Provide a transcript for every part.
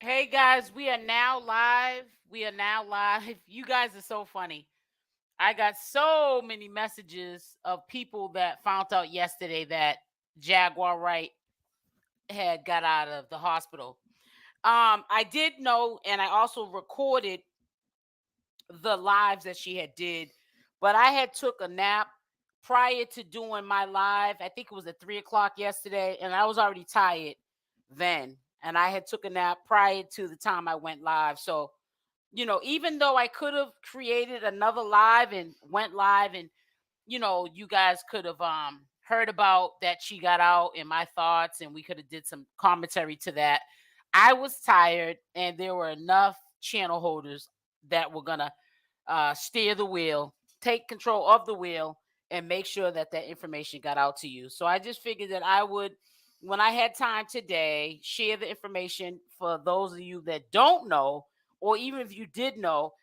Hey guys, we are now live. We are now live. You guys are so funny. I got so many messages of people that found out yesterday that Jaguar Wright had got out of the hospital. I did know, and I also recorded the lives that she had did, but I had took a nap prior to doing my live. I think it was at 3 o'clock yesterday, and I was already tired then. And I had took a nap prior to the time I went live. So, even though I could have created another live and went live and you guys could have heard about that she got out and my thoughts and we could have did some commentary to that. I was tired and there were enough channel holders that were gonna steer the wheel, take control of the wheel, and make sure that that information got out to you. So I just figured that I would, when I had time today, share the information for those of you that don't know, or even if you did know,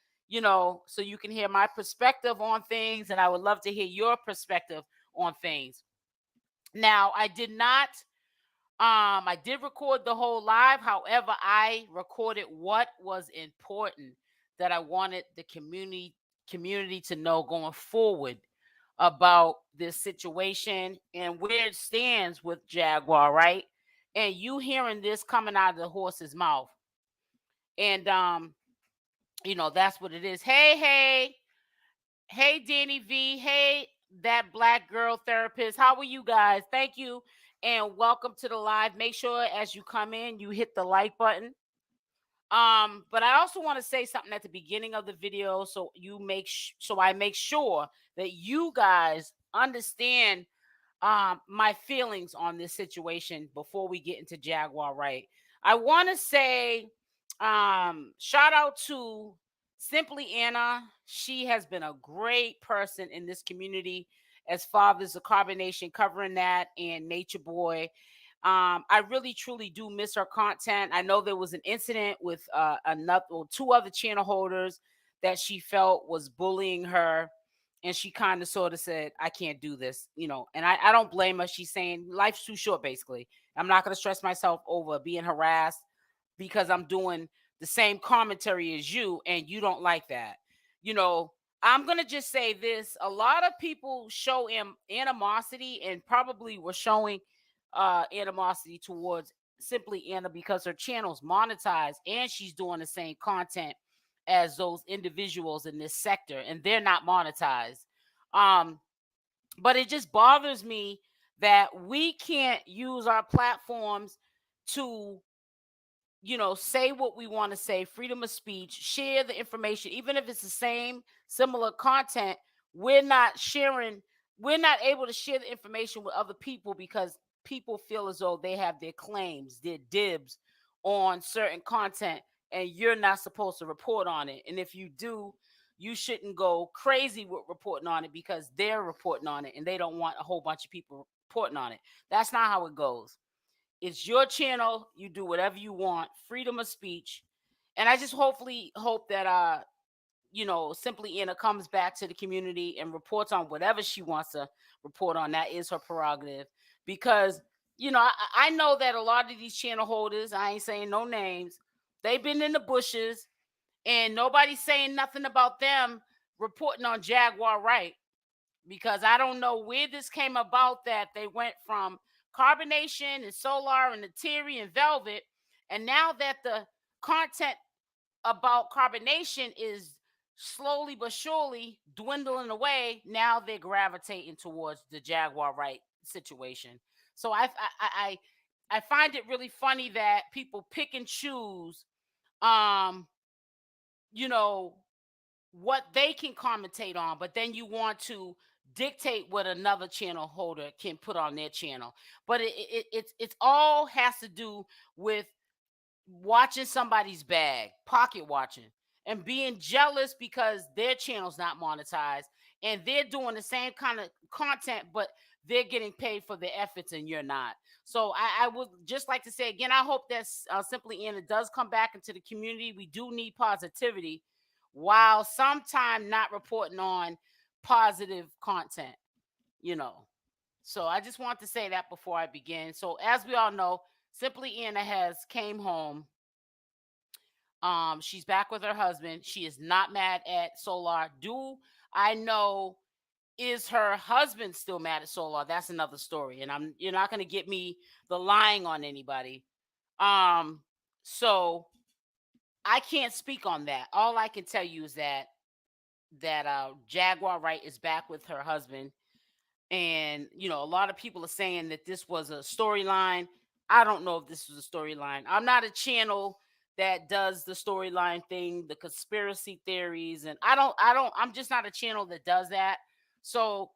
so you can hear my perspective on things. And I would love to hear your perspective on things. Now, I did not I did record the whole live. However, I recorded what was important that I wanted the community to know going forward about this situation and where it stands with Jaguar, right? And you hearing this coming out of the horse's mouth. And that's what it is. Hey, Danny V. Hey, that black girl therapist. How are you guys? Thank you and welcome to the live. Make sure as you come in, you hit the like button. But I also want to say something at the beginning of the video, so so I make sure that you guys understand my feelings on this situation before we get into Jaguar Right. I want to say shout out to Simply Anna. She has been a great person in this community as far as the carbonation covering that and Nature Boy. I really truly do miss her content. I know there was an incident with two other channel holders that she felt was bullying her, and she kind of sort of said, I can't do this, and I don't blame her. She's saying life's too short, basically. I'm not going to stress myself over being harassed because I'm doing the same commentary as you and you don't like that. You know, I'm going to just say this. A lot of people show animosity and probably were showing animosity towards Simply Anna because her channel's monetized and she's doing the same content as those individuals in this sector and they're not monetized. Um, but it just bothers me that we can't use our platforms to say what we want to say, freedom of speech, share the information, even if it's the same, similar content. We're not sharing, we're not able to share the information with other people because people feel as though they have their claims, their dibs on certain content, and you're not supposed to report on it. And if you do, you shouldn't go crazy with reporting on it because they're reporting on it and they don't want a whole bunch of people reporting on it. That's not how it goes. It's your channel. You do whatever you want. Freedom of speech. And I just hopefully hope that Simply Anna comes back to the community and reports on whatever she wants to report on. That is her prerogative. Because, I know that a lot of these channel holders, I ain't saying no names, they've been in the bushes and nobody's saying nothing about them reporting on Jaguar Right, because I don't know where this came about that they went from carbonation and solar and the Terry and velvet, and now that the content about carbonation is slowly but surely dwindling away, now they're gravitating towards the Jaguar Right situation. So I find it really funny that people pick and choose um you know what they can commentate on, but then you want to dictate what another channel holder can put on their channel. But it's all has to do with watching somebody's bag, pocket watching, and being jealous because their channel's not monetized and they're doing the same kind of content, but they're getting paid for their efforts and you're not. So I would just like to say again, I hope that Simply Anna does come back into the community. We do need positivity while sometime not reporting on positive content, you know. So I just want to say that before I begin. So as we all know, Simply Anna has came home She's back with her husband. She is not mad at Solar. Do I know, is her husband still mad at Solar? That's another story. And you're not gonna get me the lying on anybody. So I can't speak on that. All I can tell you is that Jaguar Wright is back with her husband. And a lot of people are saying that this was a storyline. I don't know if this was a storyline. I'm not a channel that does the storyline thing, the conspiracy theories, and I'm just not a channel that does that. So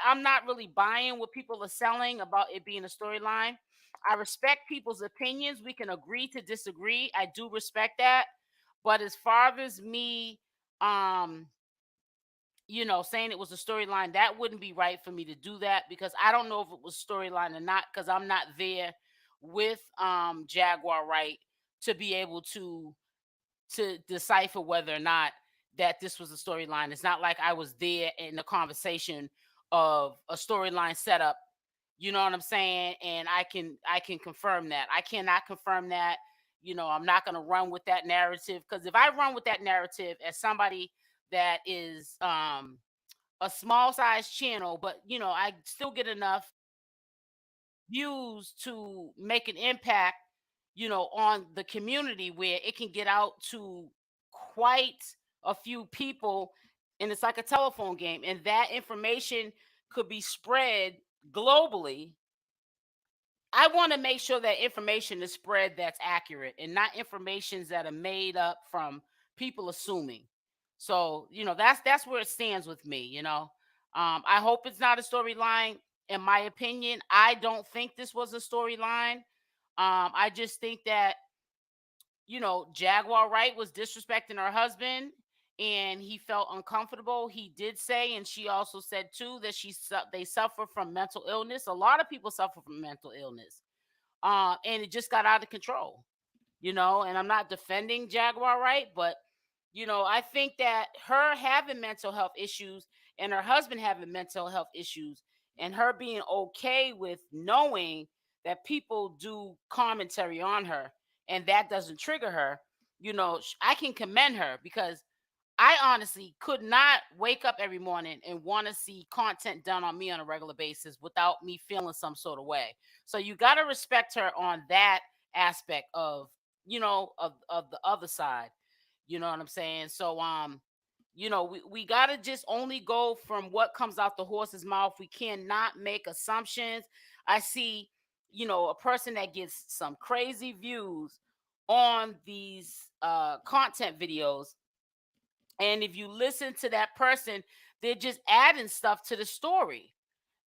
I'm not really buying what people are selling about it being a storyline. I respect people's opinions. We can agree to disagree. I do respect that. But as far as me um saying it was a storyline, that wouldn't be right for me to do that, because I don't know if it was storyline or not, because I'm not there with Jaguar Wright to be able to decipher whether or not that this was a storyline. It's not like I was there in the conversation of a storyline setup. You know what I'm saying? And I can confirm that. I cannot confirm that. I'm not going to run with that narrative, because if I run with that narrative as somebody that is a small size channel, but I still get enough views to make an impact, on the community, where it can get out to quite a few people, and it's like a telephone game, and that information could be spread globally. I want to make sure that information is spread that's accurate, and not informations that are made up from people assuming. So, that's where it stands with me, I hope it's not a storyline. In my opinion, I don't think this was a storyline. I just think that, Jaguar Wright was disrespecting her husband, and he felt uncomfortable. He did say, and she also said too, that they suffer from mental illness. A lot of people suffer from mental illness, and it just got out of control. And I'm not defending Jaguar Wright, but I think that her having mental health issues and her husband having mental health issues, and her being okay with knowing that people do commentary on her, and that doesn't trigger her, I can commend her, because I honestly could not wake up every morning and want to see content done on me on a regular basis without me feeling some sort of way. So you got to respect her on that aspect of the other side. You know what I'm saying? So we got to just only go from what comes out the horse's mouth. We cannot make assumptions. I see, a person that gets some crazy views on these content videos, and if you listen to that person, they're just adding stuff to the story.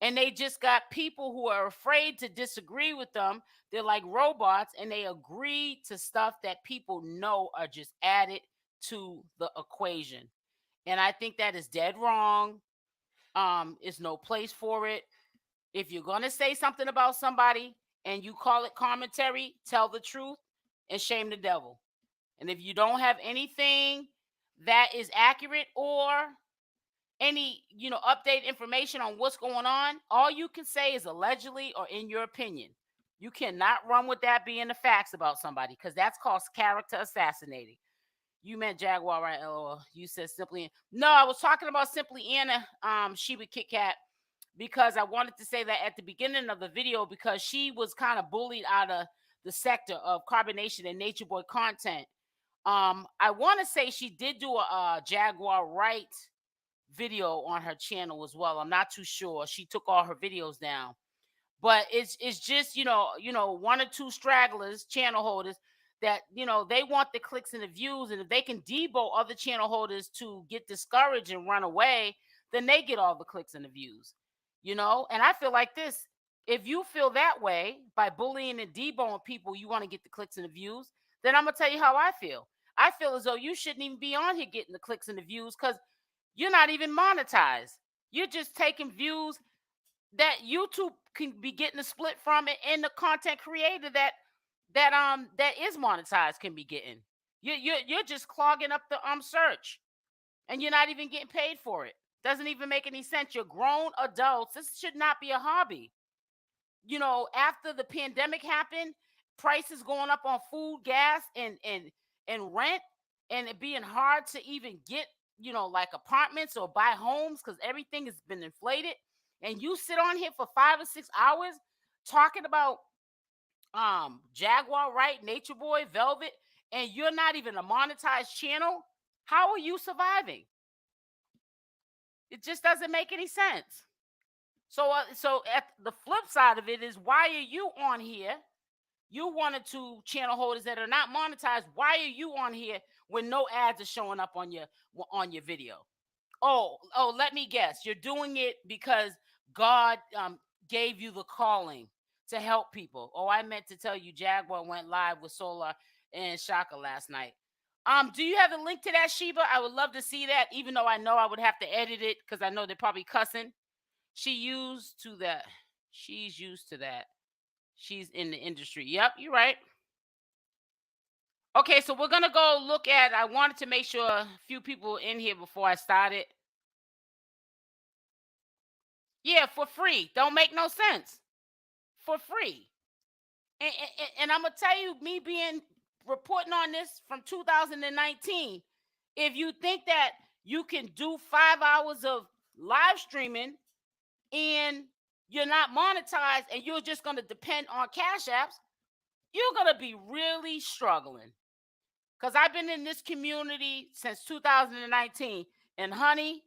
And they just got people who are afraid to disagree with them. They're like robots, and they agree to stuff that people know are just added to the equation. And I think that is dead wrong. Is no place for it. If you're gonna say something about somebody and you call it commentary, tell the truth and shame the devil. And if you don't have anything that is accurate, or any update information on what's going on, all you can say is allegedly or in your opinion. You cannot run with that being the facts about somebody, because that's called character assassinating. You meant Jaguar, right? LOL. You said Simply. No, I was talking about Simply Anna, Sheba Kit Kat, because I wanted to say that at the beginning of the video, because she was kind of bullied out of the sector of carbonation and nature boy content. I want to say she did do a Jaguar Wright video on her channel as well. I'm not too sure. She took all her videos down. But it's just, one or two stragglers, channel holders, that they want the clicks and the views, and if they can debo other channel holders to get discouraged and run away, then they get all the clicks and the views. And I feel like this: if you feel that way by bullying and deboing people, you want to get the clicks and the views, then I'm gonna tell you how I feel. I feel as though you shouldn't even be on here getting the clicks and the views, because you're not even monetized. You're just taking views that YouTube can be getting a split from it, and the content creator that is monetized can be getting. You're just clogging up the search, and you're not even getting paid for it. Doesn't even make any sense. You're grown adults. This should not be a hobby. After the pandemic happened, prices going up on food, gas, and and rent, and it being hard to even get, like apartments or buy homes because everything has been inflated, and you sit on here for 5 or 6 hours talking about Jaugar Wright, Nature Boy, Velvet, and you're not even a monetized channel, how are you surviving? It just doesn't make any sense. So at the flip side of it is, why are you on here? You wanted to channel holders that are not monetized. Why are you on here when no ads are showing up on your video? Oh, let me guess. You're doing it because God gave you the calling to help people. Oh, I meant to tell you, Jaguar went live with Solar and Shaka last night. Do you have the link to that, Sheba? I would love to see that, even though I know I would have to edit it because I know they're probably cussing. She's used to that. She's in the industry. Yep, you're right. Okay, so we're going to go look at, I wanted to make sure a few people in here before I started. Yeah, for free. Don't make no sense. For free. And I'm going to tell you, me being reporting on this from 2019, if you think that you can do 5 hours of live streaming and you're not monetized and you're just going to depend on Cash Apps, you're going to be really struggling. Because I've been in this community since 2019. And honey,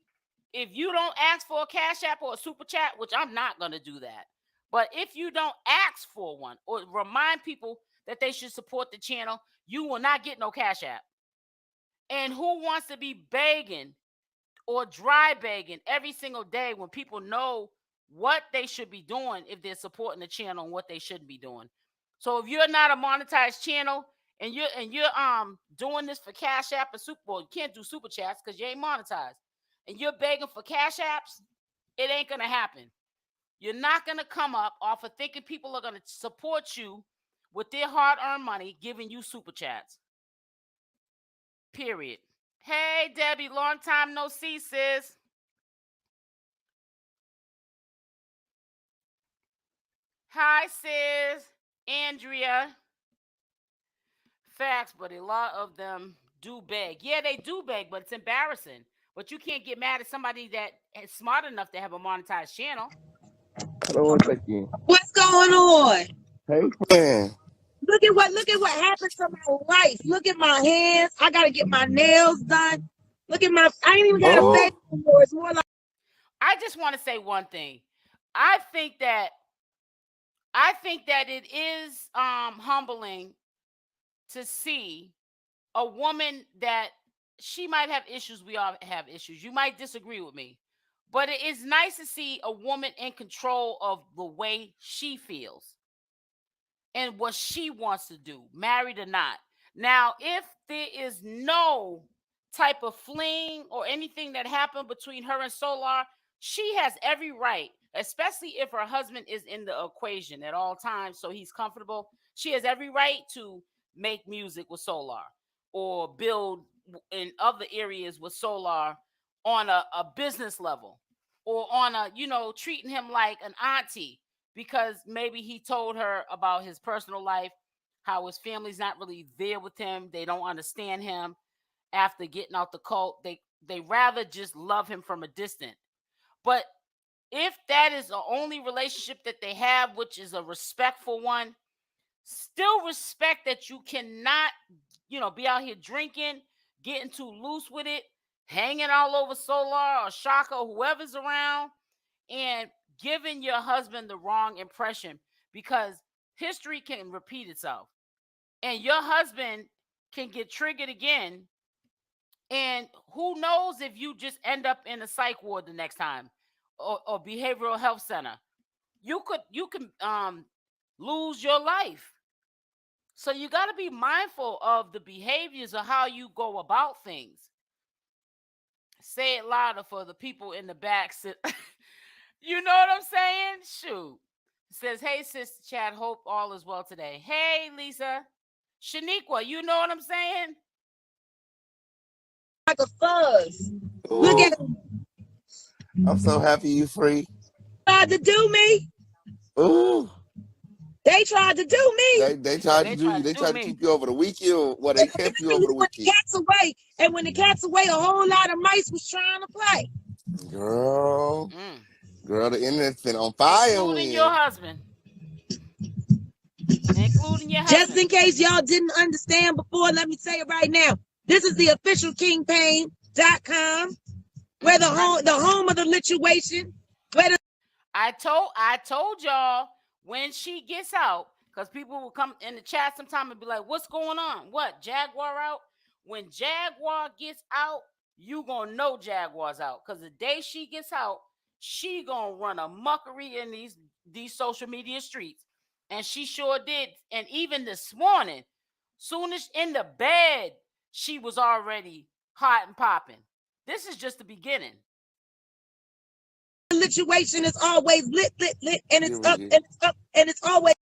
if you don't ask for a Cash App or a Super Chat, which I'm not going to do that, but if you don't ask for one or remind people that they should support the channel, you will not get no Cash App. And who wants to be begging or dry begging every single day when people know what they should be doing if they're supporting the channel and what they shouldn't be doing? So if you're not a monetized channel and you're doing this for Cash App and Super Bowl, you can't do Super Chats because you ain't monetized, and you're begging for Cash Apps, it ain't gonna happen. You're not gonna come up off of thinking people are gonna support you with their hard-earned money, giving you Super Chats. Period. Hey, Debbie, long time no see, sis. Hi, sis. Andrea. Facts, but a lot of them do beg. Yeah, they do beg, but it's embarrassing. But you can't get mad at somebody that is smart enough to have a monetized channel. What's going on? Hey, man. Look at what happened to my life. Look at my hands. I gotta get my nails done. Look at I ain't even got a face anymore. It's more like. I just want to say one thing. I think that it is humbling to see a woman that she might have issues. We all have issues. You might disagree with me, but it is nice to see a woman in control of the way she feels and what she wants to do, married or not. Now, if there is no type of fling or anything that happened between her and Solar, she has every right, especially if her husband is in the equation at all times, so he's comfortable. She has every right to make music with Solar or build in other areas with Solar on a business level, or on a, treating him like an auntie because maybe he told her about his personal life, how his family's not really there with him. They don't understand him after getting out the cult. They rather just love him from a distance. But if that is the only relationship that they have, which is a respectful one, still respect that you cannot, be out here drinking, getting too loose with it, hanging all over Solar or Shaka or whoever's around, and giving your husband the wrong impression, because history can repeat itself and your husband can get triggered again. And who knows if you just end up in a psych ward the next time, or behavioral health center. You can lose your life. So you got to be mindful of the behaviors of how you go about things. Say it louder for the people in the back. You know what I'm saying? Shoot. It says, hey, Sister Chad, hope all is well today. Hey, Lisa. Shaniqua, you know what I'm saying? Like a fuzz. Ooh. Look at him. I'm so happy you free. Tried to do me. Ooh. They tried to do me. They tried to do you. They tried to keep you over the weekend. Well, they kept you over the weekend. The cat's away, and when the cat's away, a whole lot of mice was trying to play. Girl, the internet's been on fire. Including your husband. Including your husband. Just in case y'all didn't understand before, let me say it right now. This is the official kingpain.com, where the home of the lituation. I told y'all when she gets out, because people will come in the chat sometime and be like, what's going on? What, Jaguar out? When Jaguar gets out, you gonna know Jaguar's out. Because the day she gets out, she gonna run a muckery in these social media streets. And she sure did. And even this morning, soon as in the bed, she was already hot and popping. This is just the beginning. The lituation is always lit, and it's up, and it's up, and it's always.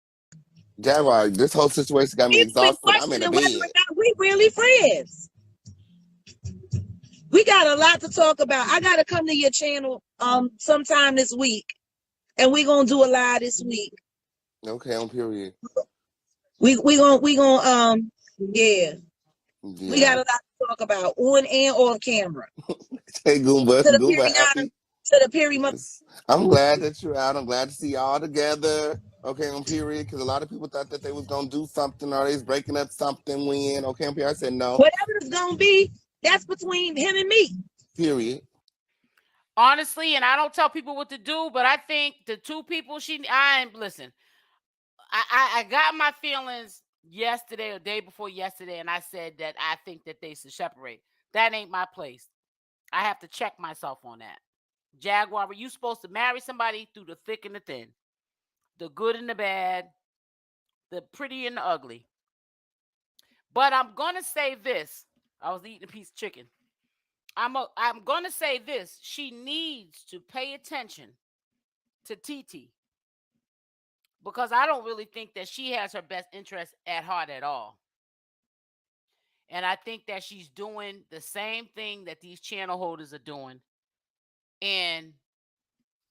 Jaguar, this whole situation got me exhausted. I'm in the bed. We really friends. We got a lot to talk about. I gotta come to your channel sometime this week, and we're gonna do a live this week. Okay, on period. We gonna yeah. We got a lot to talk about on and off camera. Hey Goomba, Goomba happy. To the period. I'm glad that you're out. I'm glad to see y'all together. Okay, on period, because a lot of people thought that they was gonna do something or they was breaking up something when. Okay, on period, I said no. Whatever it's gonna be, that's between him and me. Period. Honestly, and I don't tell people what to do, but I think the two people listen. I got my feelings yesterday or day before yesterday, and I said that I think that they should separate. That ain't my place. I have to check myself on that. Jaguar, were you supposed to marry somebody through the thick and the thin, the good and the bad, the pretty and the ugly? But I'm gonna say this. I was eating a piece of chicken. I'm gonna say this. She needs to pay attention to TT, because I don't really think that she has her best interest at heart at all. And I think that she's doing the same thing that these channel holders are doing. And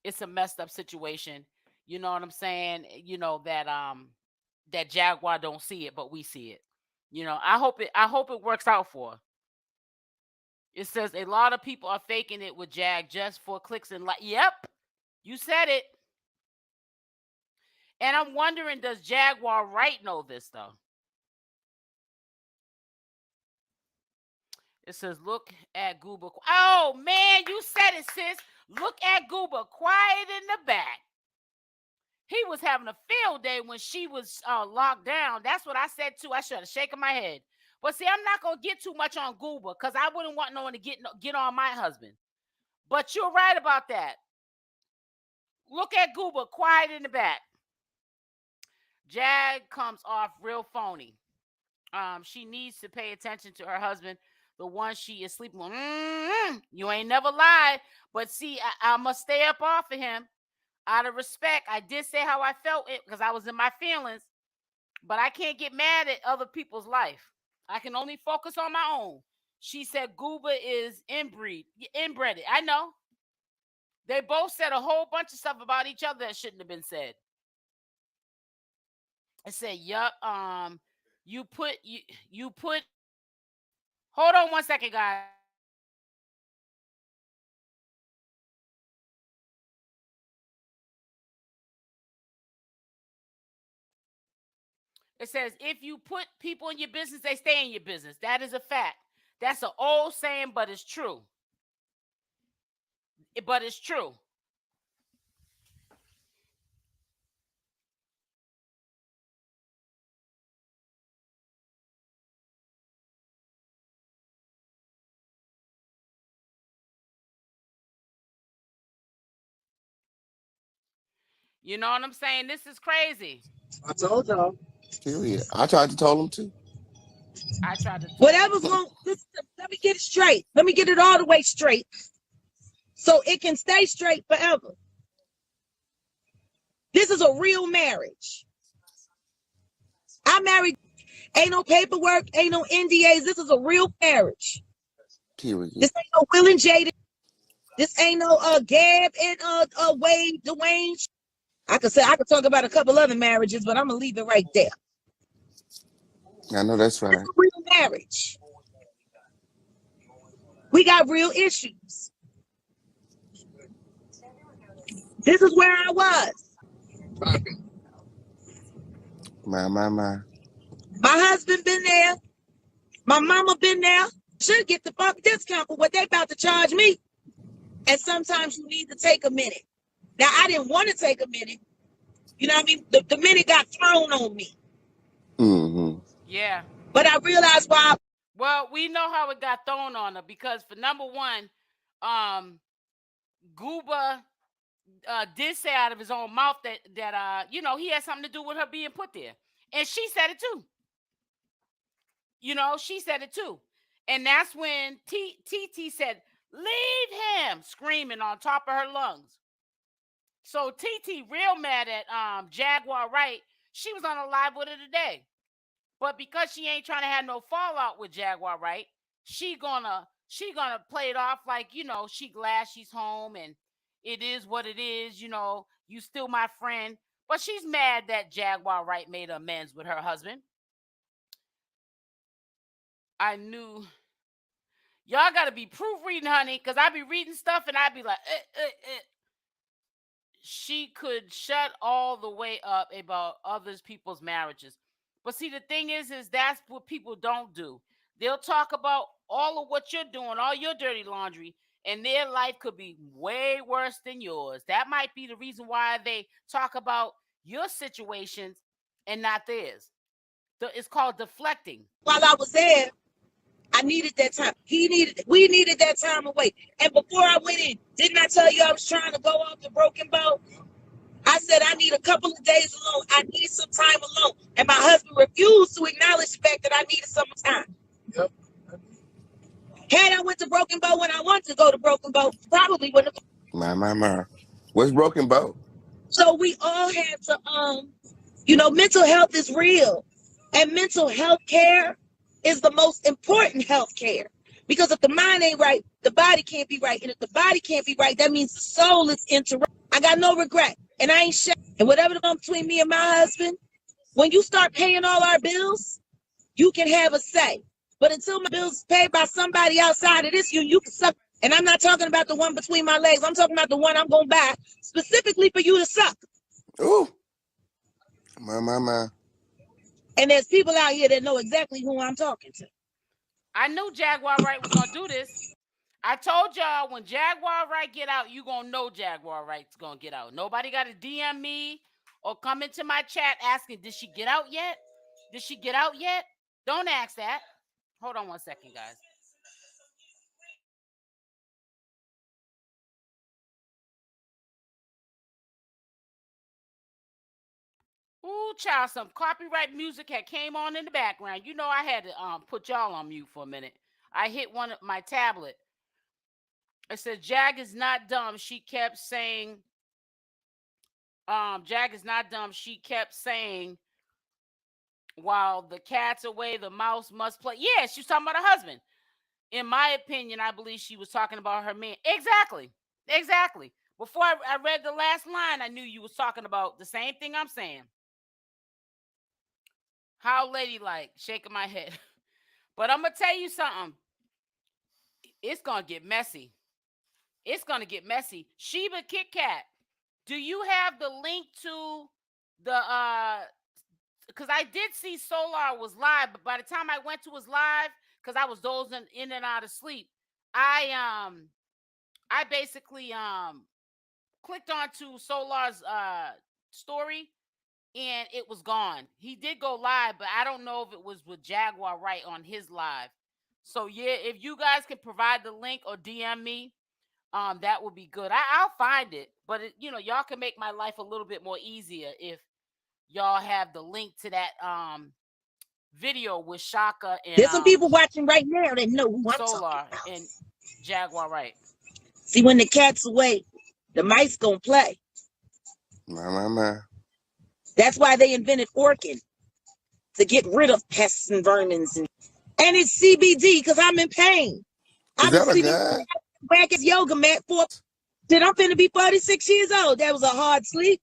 it's a messed up situation. You know what I'm saying? You know that that Jaguar don't see it, but we see it. You know, I hope it works out for her. It says a lot of people are faking it with Jag just for clicks and like. Yep, you said it. And I'm wondering, does Jaugar Wright know this though? It says, look at Goomba. Oh man, you said it, sis. Look at Goomba, quiet in the back. He was having a field day when she was locked down. That's what I said too. I should have shaken my head. But see, I'm not gonna get too much on Goomba because I wouldn't want no one to get on my husband. But you're right about that. Look at Goomba, quiet in the back. Jag comes off real phony. She needs to pay attention to her husband, the one she is sleeping with. You ain't never lied. But see, I must stay up off of him out of respect. I did say how I felt it because I was in my feelings, but I can't get mad at other people's life. I can only focus on my own. She said Goomba is inbred. I know. They both said a whole bunch of stuff about each other that shouldn't have been said. I said, yup, you put hold on one second, guys. It says, if you put people in your business, they stay in your business. That is a fact. That's an old saying, but it's true. But it's true. You know what I'm saying? This is crazy. I told y'all. Period. I tried to tell him too. I tried to. Whatever's wrong, let me get it straight. Let me get it all the way straight, so it can stay straight forever. This is a real marriage. I married. Ain't no paperwork. Ain't no NDAs. This is a real marriage. Period. This ain't no Will and Jada. This ain't no Gab and Wade Dwayne. I could talk about a couple other marriages, but I'm gonna leave it right there. I know that's right. It's a real marriage. We got real issues. This is where I was. My. My husband been there. My mama been there. Should get the fuck discount for what they about to charge me. And sometimes you need to take a minute. Now, I didn't want to take a minute. You know what I mean? The minute got thrown on me. Mm-hmm. Yeah. But I realized why. Well, we know how it got thrown on her because for number one, Goomba did say out of his own mouth that you know, he had something to do with her being put there. And she said it too. You know, she said it too. And that's when TT said, "Leave him," screaming on top of her lungs. So TT real mad at Jaugar Wright. She was on a live with her today. But because she ain't trying to have no fallout with Jaugar Wright, she gonna play it off like, you know, she glad she's home and it is what it is, you know, you still my friend. But she's mad that Jaugar Wright made amends with her husband. I knew y'all gotta be proofreading, honey, because I be reading stuff and I be like, She could shut all the way up about others people's marriages. But see, the thing is that's what people don't do. They'll talk about all of what you're doing, all your dirty laundry, and their life could be way worse than yours. That might be the reason why they talk about your situations and not theirs. It's called deflecting. While I was there, I needed that time. We needed that time away. And before I went in, didn't I tell you I was trying to go off the broken boat? I said, I need a couple of days alone. I need some time alone. And my husband refused to acknowledge the fact that I needed some time. Yep. Had I went to Broken Bow when I wanted to go to Broken Bow, probably wouldn't have. My. What's Broken Bow? So we all had to, you know, mental health is real. And mental health care is the most important health care. Because if the mind ain't right, the body can't be right. And if the body can't be right, that means the soul is interrupted. I got no regret. And I ain't shit. And whatever the between me and my husband, when you start paying all our bills, you can have a say. But until my bills paid by somebody outside of this, you can suck. And I'm not talking about the one between my legs. I'm talking about the one I'm going to buy specifically for you to suck. Ooh. My. And there's people out here that know exactly who I'm talking to. I knew Jaugar Wright was going to do this. I told y'all when Jaugar Wright get out, you going to know Jaugar Wright's going to get out. Nobody got to DM me or come into my chat asking, did she get out yet? Did she get out yet? Don't ask that. Hold on one second, guys. Ooh, child, some copyright music had came on in the background. You know I had to put y'all on mute for a minute. I hit my tablet. It said, Jag is not dumb. She kept saying, Jag is not dumb. She kept saying, while the cat's away, the mouse must play. Yeah, she was talking about her husband. In my opinion, I believe she was talking about her man. Exactly. Before I read the last line, I knew you was talking about the same thing I'm saying. How ladylike, shaking my head. But I'm going to tell you something. It's going to get messy. It's going to get messy. Sheba Kit Kat, do you have the link to the, because I did see Solar was live, but by the time I went to his live, because I was dozing in and out of sleep, I basically clicked onto Solar's story, and it was gone. He did go live, but I don't know if it was with Jaugar Wright on his live. So yeah, if you guys can provide the link or DM me, that would be good. I'll find it, but you know, y'all can make my life a little bit more easier if y'all have the link to that video with Shaka and there's some people watching right now that know who I'm Solar talking about. and Jaugar Wright. See, when the cat's away, the mice gonna play. My. That's why they invented Orkin, to get rid of pests and vermins. And it's CBD because I'm in pain. Is that a guy? Back as yoga mat for. I'm finna be 46 years old. That was a hard sleep.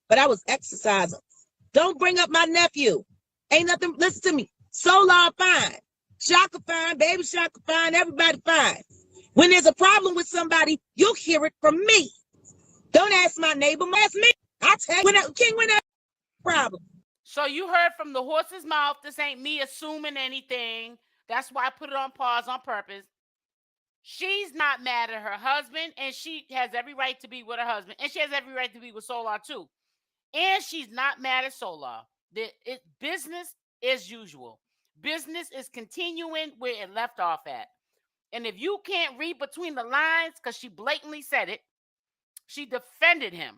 but I was exercising. Don't bring up my nephew. Ain't nothing. Listen to me. Solar fine. Shaka fine. Baby Shaka fine. Everybody fine. When there's a problem with somebody, you'll hear it from me. Don't ask my neighbor. Ask me. I tell you, King, when that problem. So you heard from the horse's mouth. This ain't me assuming anything. That's why I put it on pause on purpose. She's not mad at her husband, and she has every right to be with her husband, and she has every right to be with Solar too. And she's not mad at Solar. Business as usual. Business is continuing where it left off at. And if you can't read between the lines, because she blatantly said it, she defended him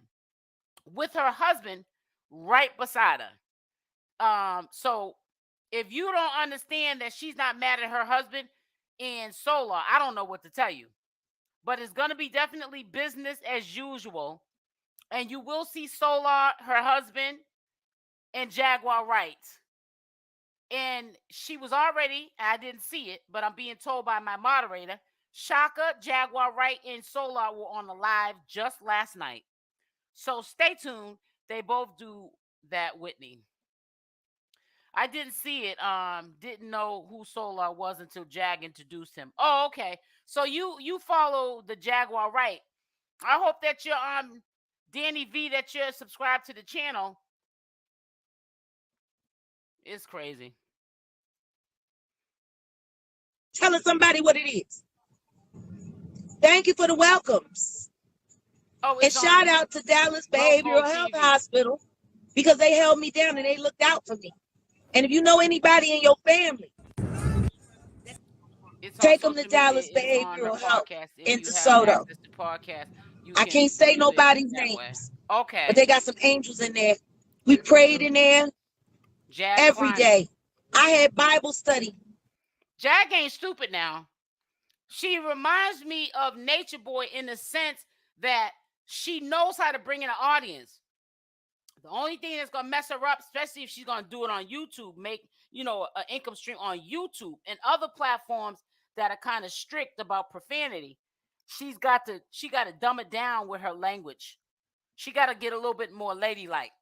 with her husband right beside her. So if you don't understand that she's not mad at her husband and Solar, I don't know what to tell you. But it's going to be definitely business as usual. And you will see Solar, her husband, and Jaugar Wright. And she was already, I didn't see it, but I'm being told by my moderator, Shaka, Jaugar Wright, and Solar were on the live just last night. So stay tuned. They both do that, Whitney. I didn't see it. Didn't know who Solar was until Jag introduced him. Oh, okay. So you follow the Jaugar Wright. I hope that you're Danny V, that you're subscribed to the channel. It's crazy. Telling somebody what it is. Thank you for the welcomes. Oh, and shout out to Dallas Behavioral Health Hospital because they held me down and they looked out for me. And if you know anybody in your family, take them to Dallas Behavioral Health in DeSoto. I can't say nobody's names. Okay. But they got some angels in there. We prayed in there every day. I had Bible study. Jag ain't stupid now. She reminds me of Nature Boy in the sense that she knows how to bring in an audience. The only thing that's gonna mess her up, especially if she's gonna do it on YouTube, make an income stream on YouTube and other platforms that are kind of strict about profanity. She got to dumb it down with her language. She got to get a little bit more ladylike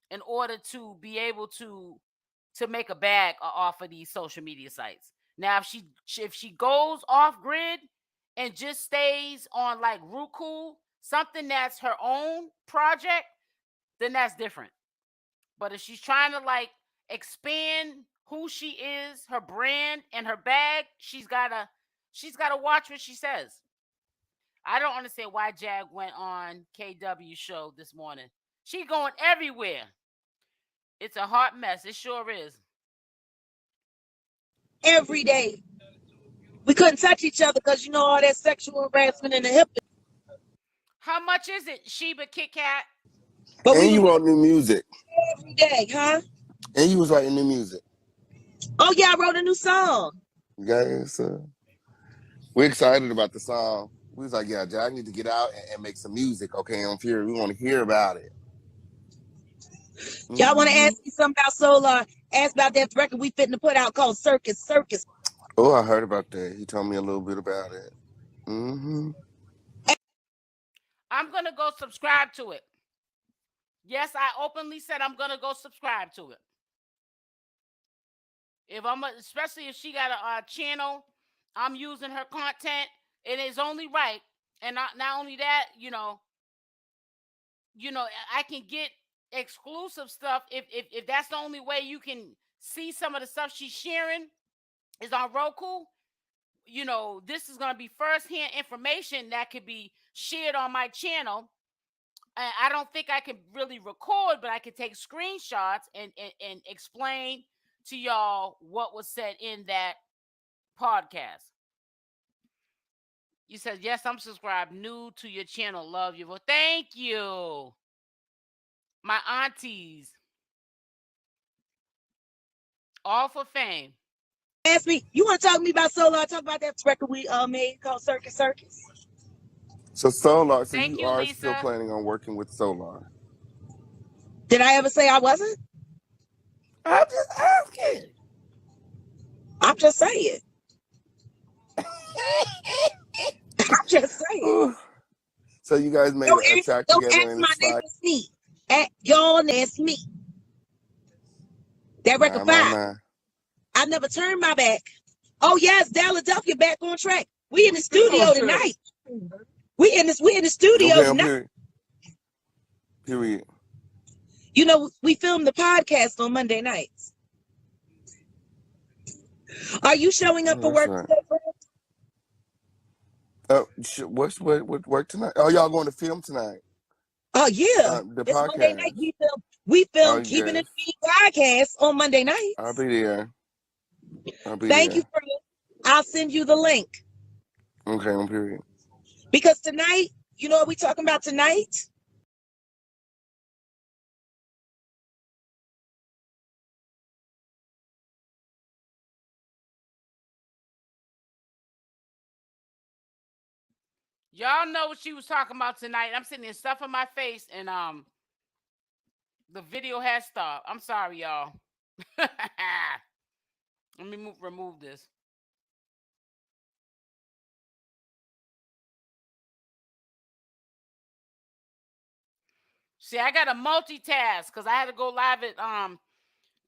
in order to be able to make a bag off of these social media sites. Now, if she goes off grid and just stays on like Roku, something that's her own project, then that's different. But if she's trying to like expand who she is, her brand and her bag, she's gotta watch what she says. I don't understand why Jag went on KW show this morning. She going everywhere. It's a hot mess. It sure is. Every day. We couldn't touch each other because all that sexual harassment in the hip. How much is it, Sheba Kit Kat? But you wrote new music. Every day, huh? And you was writing new music. Oh, yeah, I wrote a new song. Guys, we're excited about the song. We was like, yeah, Jag need to get out and make some music, okay, on Fury. We want to hear about it. Y'all want to ask me something about Solar? Ask about that record we fitting to put out called Circus. Oh, I heard about that. He told me a little bit about it. Mm-hmm. I'm going to go subscribe to it. Yes, I openly said I'm going to go subscribe to it. Especially if she got a channel, I'm using her content. It is only right. And not only that, I can get exclusive stuff if that's the only way you can see some of the stuff she's sharing is on Roku. This is going to be firsthand information that could be shared on my channel. I don't think I can really record, but I can take screenshots and explain to y'all what was said in that podcast. You said, yes, I'm subscribed. New to your channel. Love you. Well, thank you. My aunties. All for fame. Ask me, you want to talk to me about Solar? Talk about that record we made called Circus. So Solar, so Thank you you, are Lisa. still planning on working with Solar? Did I ever say I wasn't? I'm just asking. I'm just saying. I'm just saying. So you guys made a track together and it's like... at y'all that's me. That record 5. I never turned my back. Oh yes, Philadelphia back on track. We in the studio tonight. We in the studio tonight. Period. You know, we film the podcast on Monday nights. Are you showing up for work today, What work tonight? Oh, y'all going to film tonight? Oh yeah, the it's podcast. Monday night. We film Keeping It Beat podcast on Monday night. I'll be there. Thank you, friend. I'll send you the link. Okay, on period. Because tonight, you know what we talking about tonight? Y'all know what she was talking about tonight. I'm sitting there stuffing my face, and the video has stopped. I'm sorry, y'all. Let me remove this. See, I got to multitask because I had to go live at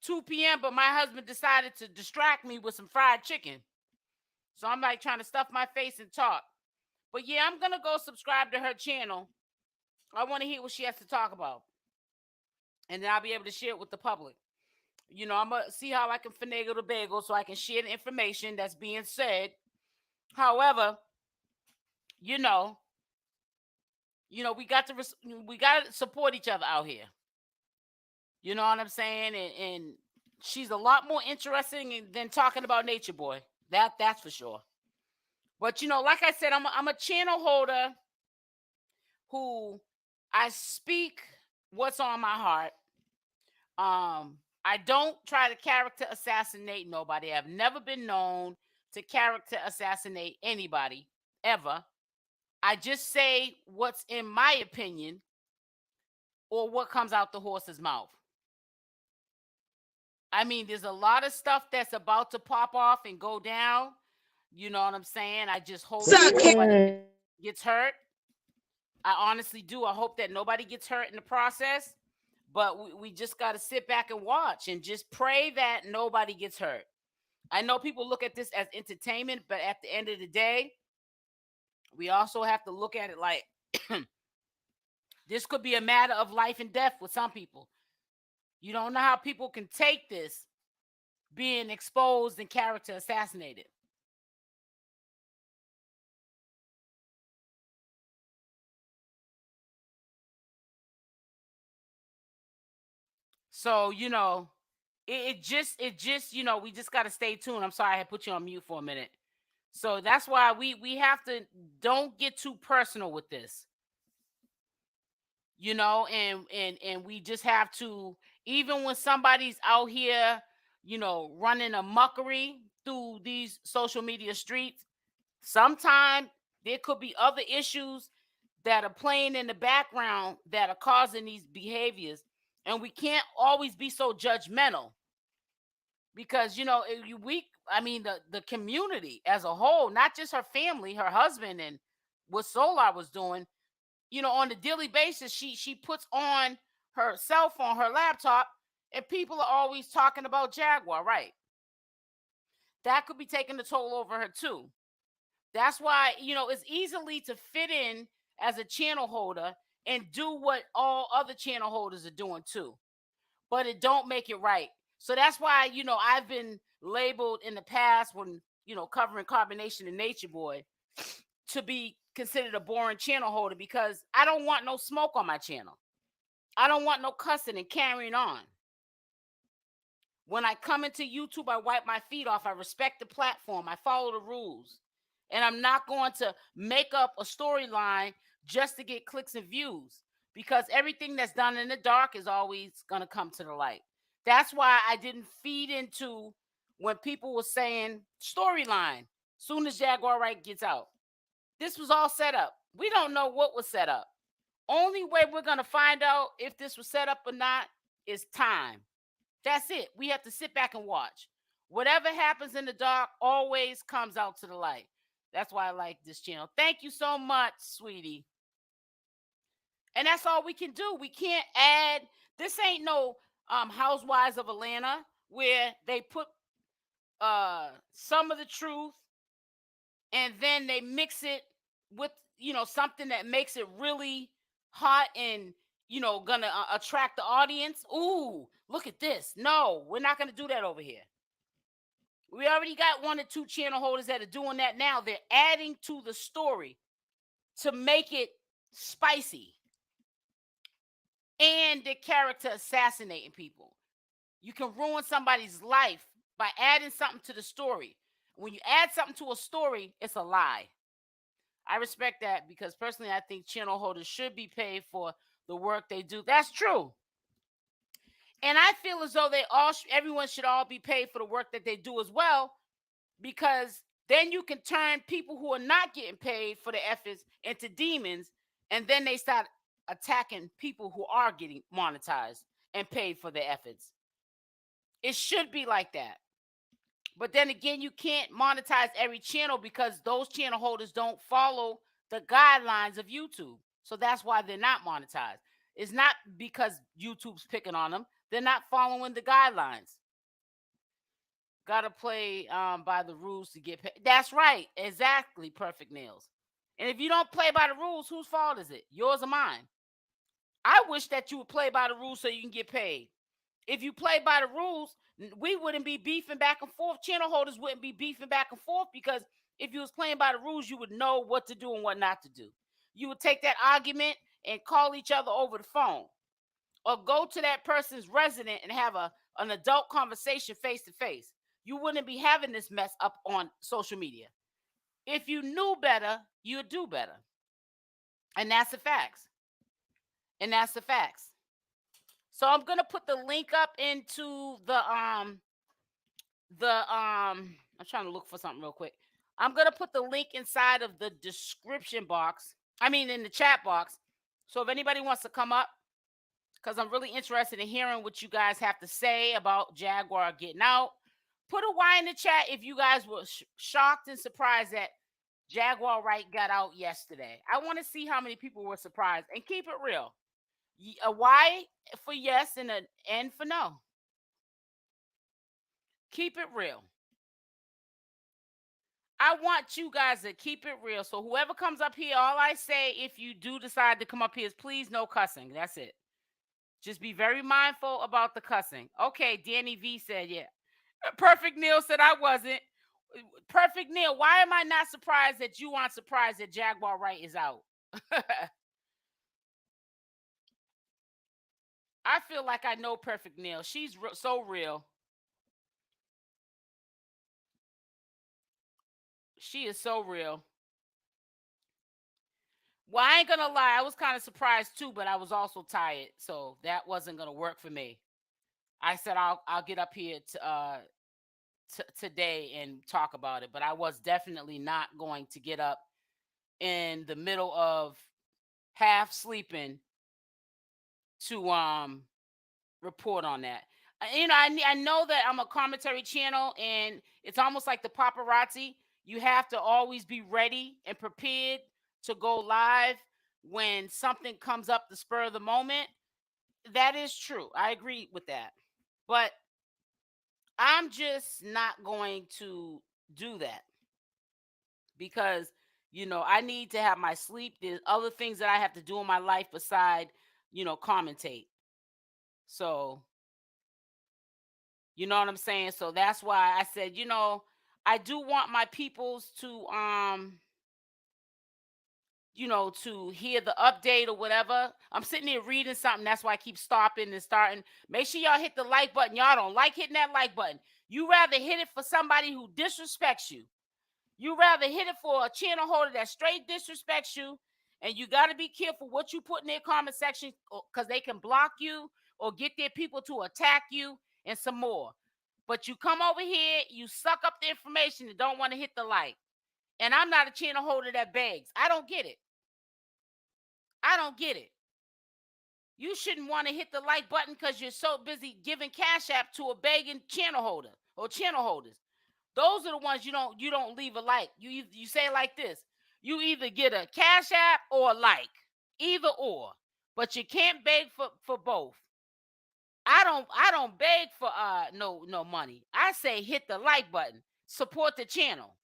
2 p.m., but my husband decided to distract me with some fried chicken. So I'm like trying to stuff my face and talk. But yeah, I'm going to go subscribe to her channel. I want to hear what she has to talk about. And then I'll be able to share it with the public. You know, I'm going to see how I can finagle the bagel so I can share the information that's being said. However, you know, we got to support each other out here. You know what I'm saying? And she's a lot more interesting than talking about Nature Boy. That's for sure. But, you know, like I said, I'm a channel holder who I speak what's on my heart. I don't try to character assassinate nobody. I've never been known to character assassinate anybody, ever. I just say what's in my opinion or what comes out the horse's mouth. I mean, there's a lot of stuff that's about to pop off and go down. You know what I'm saying? I just hope that nobody gets hurt. I honestly do. I hope that nobody gets hurt in the process. But we just got to sit back and watch and just pray that nobody gets hurt. I know people look at this as entertainment, but at the end of the day, we also have to look at it like this could be a matter of life and death with some people. You don't know how people can take this being exposed and character assassinated. So, you know, it just, you know, we just got to stay tuned. I'm sorry I had put you on mute for a minute. So that's why we have to don't get too personal with this. You know, and we just have to, even when somebody's out here, you know, running a muckery through these social media streets, sometimes there could be other issues that are playing in the background that are causing these behaviors. And we can't always be so judgmental because, you know, the community as a whole, not just her family, her husband, and what 𝗪𝗪 was doing, you know, on a daily basis, she puts on her cell phone, her laptop, and people are always talking about Jaguar, right? That could be taking the toll over her too. That's why, you know, it's easily to fit in as a channel holder and do what all other channel holders are doing too. But it don't make it right. So that's why, you know, I've been labeled in the past when, you know, covering Carbonation and Nature Boy to be considered a boring channel holder because I don't want no smoke on my channel. I don't want no cussing and carrying on. When I come into YouTube, I wipe my feet off. I respect the platform. I follow the rules. And I'm not going to make up a storyline just to get clicks and views because everything that's done in the dark is always going to come to the light. That's why I didn't feed into when people were saying storyline soon as Jaugar Wright gets out. This was all set up. We don't know what was set up. Only way we're going to find out if this was set up or not is time. That's it. We have to sit back and watch. Whatever happens in the dark always comes out to the light. That's why I like this channel. Thank you so much, sweetie. And that's all we can do. We can't add. This ain't no Housewives of Atlanta where they put some of the truth and then they mix it with something that makes it really hot and gonna attract the audience. Ooh, look at this. No, we're not gonna do that over here. We already got 1 or 2 channel holders that are doing that now. They're adding to the story to make it spicy. And the character assassinating people. You can ruin somebody's life by adding something to the story. When you add something to a story, it's a lie. I respect that because personally, I think channel holders should be paid for the work they do. That's true. And I feel as though everyone should all be paid for the work that they do as well, because then you can turn people who are not getting paid for the efforts into demons, and then they start attacking people who are getting monetized and paid for their efforts. It should be like that. But then again, you can't monetize every channel because those channel holders don't follow the guidelines of YouTube. So that's why they're not monetized. It's not because YouTube's picking on them. They're not following the guidelines. Gotta play by the rules to get paid. That's right. Exactly. Perfect Nails. And if you don't play by the rules, whose fault is it? Yours or mine? I wish that you would play by the rules so you can get paid. If you play by the rules, we wouldn't be beefing back and forth. Channel holders wouldn't be beefing back and forth, because if you was playing by the rules, you would know what to do and what not to do. You would take that argument and call each other over the phone, or go to that person's resident and have an adult conversation face to face. You wouldn't be having this mess up on social media. If you knew better, you'd do better. And that's the facts. And that's the facts. So I'm gonna put the link up into I'm trying to look for something real quick. I'm gonna put the link inside of the description box. I mean, in the chat box. So if anybody wants to come up, because I'm really interested in hearing what you guys have to say about Jaguar getting out. Put a Y in the chat if you guys were shocked and surprised that Jaugar Wright got out yesterday. I want to see how many people were surprised, and keep it real. A Y for yes and an N for no. Keep it real. I want you guys to keep it real. So whoever comes up here, all I say, if you do decide to come up here, is please no cussing. That's it. Just be very mindful about the cussing. Okay, Danny V said, yeah. Perfect Neil said I wasn't. Perfect Neil, why am I not surprised that you aren't surprised that Jaugar Wright is out? I feel like I know Perfect Neil. She's so real. She is so real. Well, I ain't gonna lie, I was kind of surprised too, but I was also tired, so that wasn't gonna work for me. I said I'll get up here today and talk about it, but I was definitely not going to get up in the middle of half sleeping to report on that. I know that I'm a commentary channel, and it's almost like the paparazzi. You have to always be ready and prepared to go live when something comes up the spur of the moment. That is true. I agree with that. But I'm just not going to do that because, I need to have my sleep. There's other things that I have to do in my life beside, commentate. So, you know what I'm saying? So that's why I said, I do want my peoples to, to hear the update or whatever. I'm sitting here reading something. That's why I keep stopping and starting. Make sure y'all hit the like button. Y'all don't like hitting that like button. You rather hit it for somebody who disrespects you. You rather hit it for a channel holder that straight disrespects you. And you got to be careful what you put in their comment section, because they can block you or get their people to attack you and some more. But you come over here, you suck up the information and don't want to hit the like. And I'm not a channel holder that begs. I don't get it. I don't get it. You shouldn't want to hit the like button because you're so busy giving Cash App to a begging channel holder or channel holders. Those are the ones you don't leave a like. You say it like this. You either get a Cash App or a like. Either or. but you can't beg for both. I don't beg for no money. I say hit the like button, support the channel.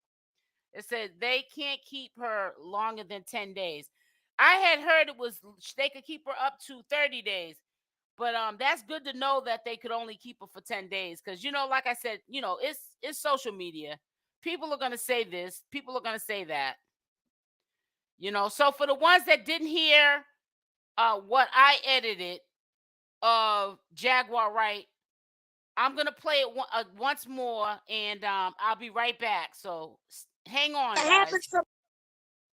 It said they can't keep her longer than 10 days. I had heard it was they could keep her up to 30 days. But that's good to know that they could only keep her for 10 days. Because, you know, like I said, you know, it's social media. People are going to say this. People are going to say that. You know, so for the ones that didn't hear what I edited of Jaugar Wright, I'm going to play it once more, and I'll be right back. So hang on, guys. Happens to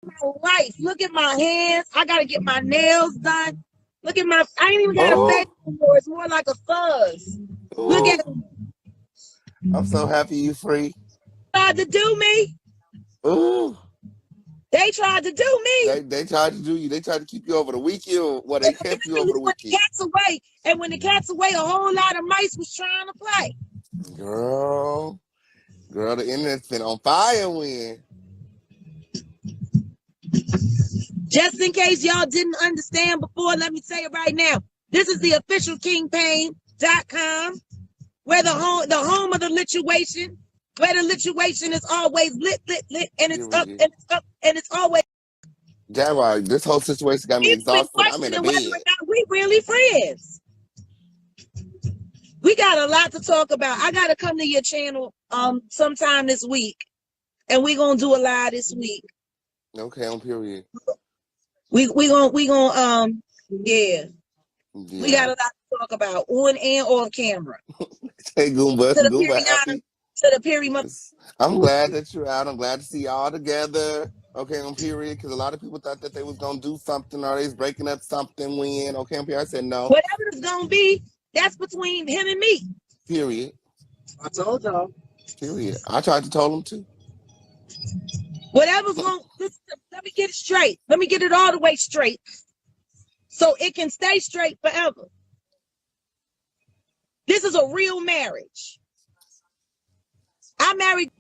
my life. Look at my hands. I got to get my nails done. Look at my, I ain't even got a face anymore. It's more like a fuzz. Ooh. Look at I'm so happy you free. Tried to do me. Ooh. They tried to do me. They tried to do you. They tried to keep you over the weekend. Well, they kept you over the weekend. The cat's away. And when the cat's away, a whole lot of mice was trying to play. Girl, the internet's been on fire when. Just in case y'all didn't understand before, let me say it right now. This is the official kingpain.com, where the home of the lituation, where the lituation is always lit, and it's up, and it's up, and it's always. Jaguar, this whole situation got me exhausted. I'm in the bed. Whether or not we really friends. We got a lot to talk about. I gotta come to your channel sometime this week, and we're gonna do a live this week. Okay, on period. We gonna yeah. We got a lot to talk about on and off camera. Hey Goomba, To the period. I'm glad that you're out. I'm glad to see y'all together. Okay, on period, because a lot of people thought that they was gonna do something or they was breaking up something when. Okay, on period, I said no. Whatever it's gonna be, that's between him and me. Period. I told y'all. Period. I tried to tell him too. Whatever's going, let me get it straight. Let me get it all the way straight, so it can stay straight forever. This is a real marriage. I married.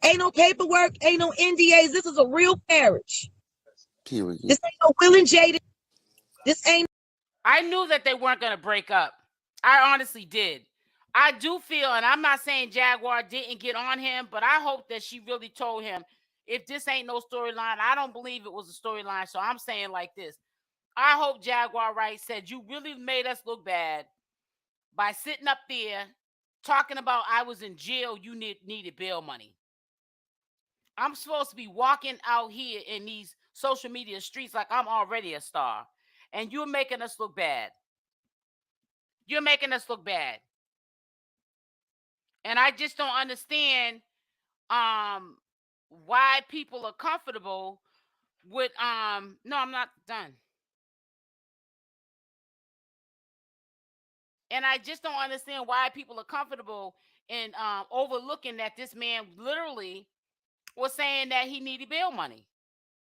Ain't no paperwork. Ain't no NDAs. This is a real marriage. Period. This ain't no Will and Jada. This ain't. I knew that they weren't going to break up. I honestly did. I do feel, and I'm not saying Jaguar didn't get on him, but I hope that she really told him, if this ain't no storyline, I don't believe it was a storyline. So I'm saying like this. I hope Jaugar Wright said, you really made us look bad by sitting up there talking about I was in jail, you needed bail money. I'm supposed to be walking out here in these social media streets like I'm already a star. And you're making us look bad. You're making us look bad. And I just don't understand why people are comfortable with no, I'm not done. And I just don't understand why people are comfortable in overlooking that this man literally was saying that he needed bail money.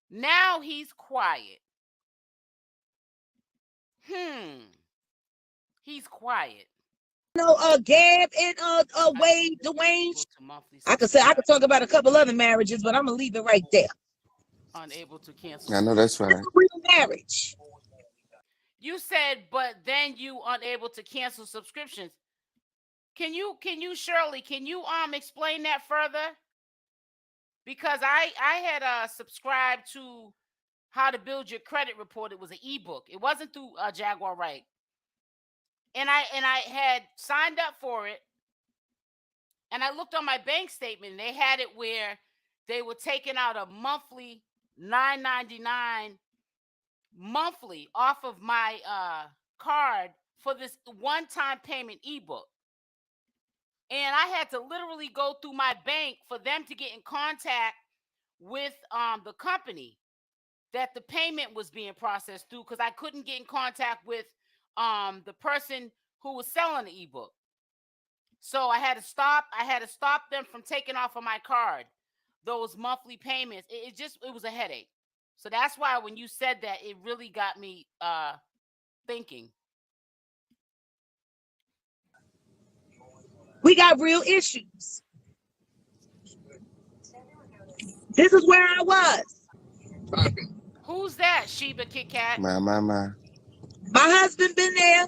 Now he's quiet. He's quiet. Gab and Wade, Dwayne. I could talk about a couple other marriages, but I'm gonna leave it right there. Unable to cancel. I know that's right. It's a real marriage. You said, but then you unable to cancel subscriptions. Can you, Shirley, can you explain that further? Because I had subscribed to How to Build Your Credit Report. It was an ebook. It wasn't through Jaugar Wright. And I had signed up for it. And I looked on my bank statement, and they had it where they were taking out a monthly $9.99 monthly off of my card for this one-time payment ebook. And I had to literally go through my bank for them to get in contact with the company that the payment was being processed through, because I couldn't get in contact with the person who was selling the ebook. So I had to stop them from taking off of my card those monthly payments. It was a headache. So that's why when you said that, it really got me thinking. We got real issues. This is where I was. Who's that, Sheba Kit Kat? My. My husband been there.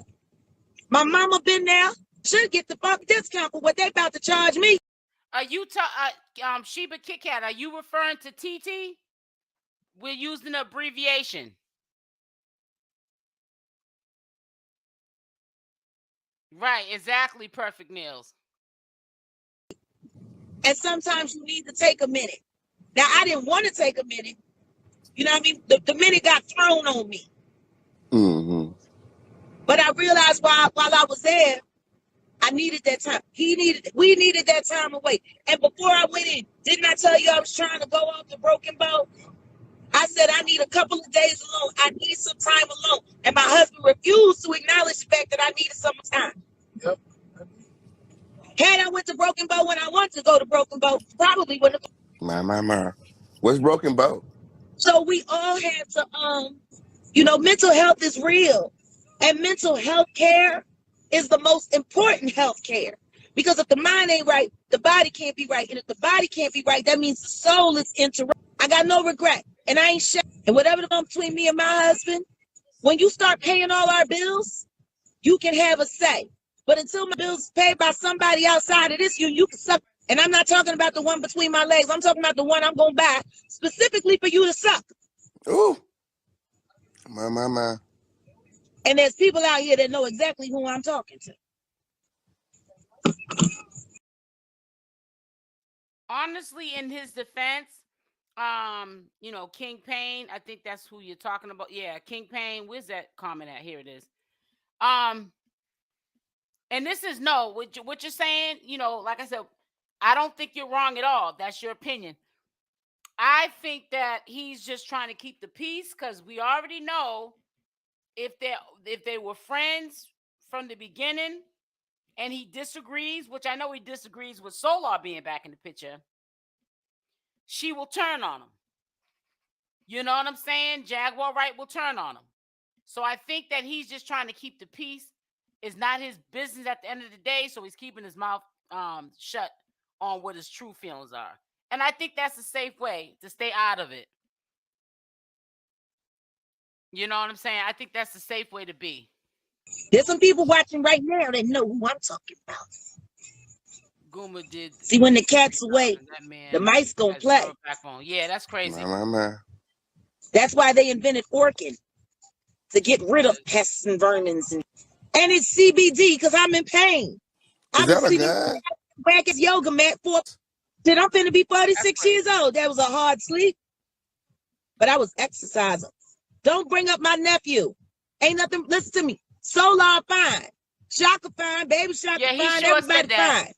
My mama been there. Should get the fuck discount for what they about to charge me. Are you Sheba Kit Kat, are you referring to TT? We're using the abbreviation. Right, exactly, Perfect Meals. And sometimes you need to take a minute. Now, I didn't want to take a minute. You know what I mean? The minute got thrown on me. Mm-hmm. But I realized while I was there, I needed that time. We needed that time away. And before I went in, didn't I tell you I was trying to go off the broken boat? I said, I need a couple of days alone. I need some time alone. And my husband refused to acknowledge the fact that I needed some time. Yep. Had I went to Broken Bow when I wanted to go to Broken Bow, probably wouldn't have. My. What's Broken Bow? So we all had to, mental health is real. And mental health care is the most important health care. Because if the mind ain't right, the body can't be right. And if the body can't be right, that means the soul is interrupted. I got no regret. And I ain't shit. And whatever the between me and my husband, when you start paying all our bills, you can have a say. But until my bills is paid by somebody outside of this, you can suck. And I'm not talking about the one between my legs. I'm talking about the one I'm going to buy specifically for you to suck. Ooh. My. And there's people out here that know exactly who I'm talking to. Honestly, in his defense, King Pain, I think that's who you're talking about. Yeah, King Pain. Where's that comment at? Here it is. And this is what you're saying, like I said, I don't think you're wrong at all. That's your opinion. I think that he's just trying to keep the peace because we already know if they were friends from the beginning and he disagrees, which I know he disagrees with Solar being back in the picture, she will turn on him. You know what I'm saying? Jaugar Wright will turn on him. So I think that he's just trying to keep the peace. It's not his business at the end of the day, so he's keeping his mouth shut on what his true feelings are. And I think that's a safe way to stay out of it. You know what I'm saying? I think that's the safe way to be. There's some people watching right now that know who I'm talking about. Goomba did. See, when the cat's away, the mice gonna play. Yeah, that's crazy. My. That's why they invented Orkin, to get rid of pests and vermins. And it's CBD because I'm in pain. Is that a guy? Back as yoga mat for. Did I'm finna be 46 years old? That was a hard sleep. But I was exercising. Don't bring up my nephew. Ain't nothing. Listen to me. Solar fine. Shaka fine. Baby Shaka fine. Sure everybody fine.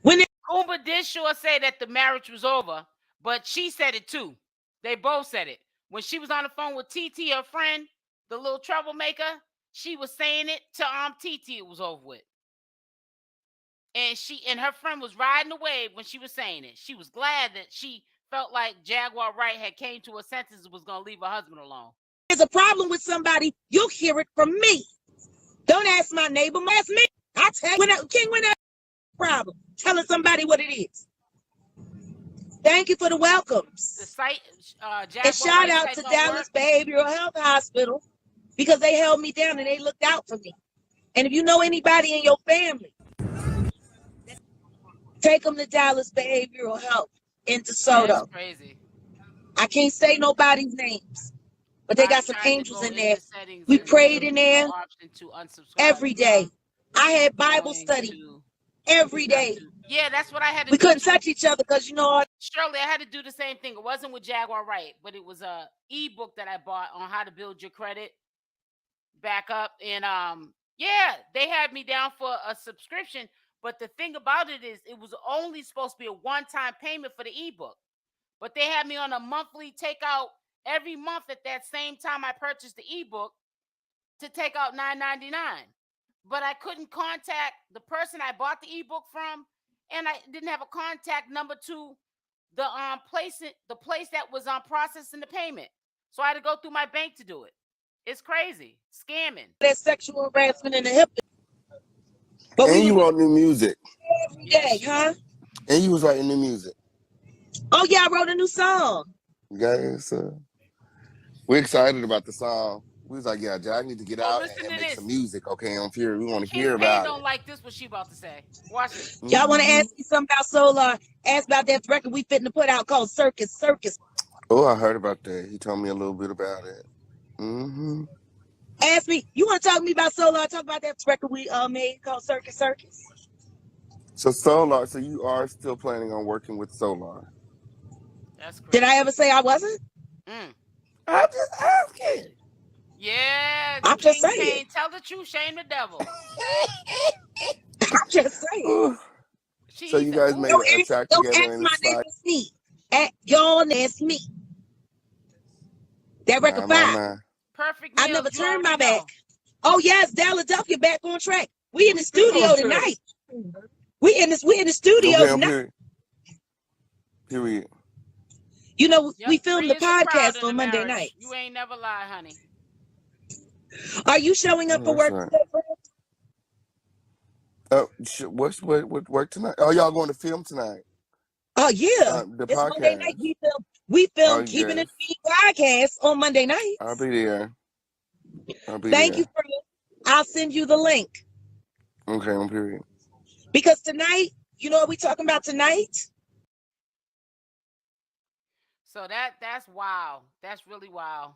When Goomba did sure say that the marriage was over, but she said it too. They both said it. When she was on the phone with TT, her friend, the little troublemaker, she was saying it to TT. It was over with. And her friend was riding away when she was saying it. She was glad that she felt like Jaugar Wright had came to her senses and was going to leave her husband alone. There's a problem with somebody, you'll hear it from me. Don't ask my neighbor, ask me. I tell you, when that problem, telling somebody what it is. Thank you for the welcomes. The site, and shout out to Dallas Behavioral Health Hospital because they held me down and they looked out for me. And if you know anybody in your family, take them to Dallas Behavioral Health in DeSoto. That's crazy. I can't say nobody's names, but they got some angels in there. We prayed in there every day. I had Bible study every day. Yeah, that's what I had to do. We couldn't touch each other because, Shirley, I had to do the same thing. It wasn't with Jaguar Wright, but it was a ebook that I bought on how to build your credit back up. And they had me down for a subscription. But the thing about it is it was only supposed to be a one-time payment for the ebook. But they had me on a monthly takeout every month at that same time I purchased the ebook to take out $9.99. But I couldn't contact the person I bought the ebook from, and I didn't have a contact number to the place that was processing the payment. So I had to go through my bank to do it. It's crazy. Scamming. There's sexual harassment in the hip. But you wrote new music. Every day, huh? And you was writing new music. Oh, yeah, I wrote a new song. Guys, we're excited about the song. We was like, yeah, Jag need to get out listen and to make this. some music, okay, on Fury. We want to King hear Payne about don't it. like this, what she about to say. Watch it. Y'all want to ask me something about Solar? Ask about that record we fitting to put out called Circus. Oh, I heard about that. He told me a little bit about it. Ask me, you want to talk to me about Solar? Talk about that record we made called Circus. So Solar, so you are still planning on working with Solar? That's crazy. Did I ever say I wasn't? I'm just asking. Yeah, I'm King just saying. Payne, tell the truth, shame the devil. I'm just saying. So you guys made a track Don't together ask and my it's name, like, it's me. Y'all ask me. That record fire. Perfect. I Meals, never you turned my already back. know. Oh yes, Philadelphia back on track. We in the studio tonight. We in the studio okay, tonight. Period. You know, Yep, we filmed the 3 years of crowd podcast in the on Monday marriage. night. You ain't never lie, honey. Are you showing up for work today, friend? What work tonight? Oh, y'all going to film tonight? Oh yeah, The it's podcast. Monday night. We film Keeping It Beat podcast on Monday night. I'll be there. Thank you, friend. I'll send you the link. Okay, on period. Because tonight, you know what we talking about tonight? So that's wild. That's really wild.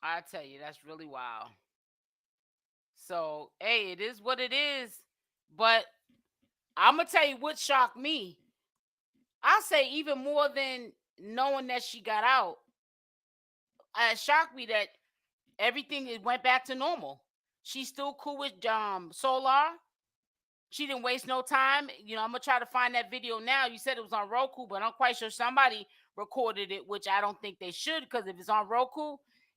I tell you, that's really wild. So, hey, it is what it is. But I'm going to tell you what shocked me. I'll say even more than knowing that she got out. It shocked me that everything went back to normal. She's still cool with Solar. She didn't waste no time. You know, I'm going to try to find that video now. You said it was on Roku, but I'm quite sure somebody recorded it, which I don't think they should, because if it's on Roku,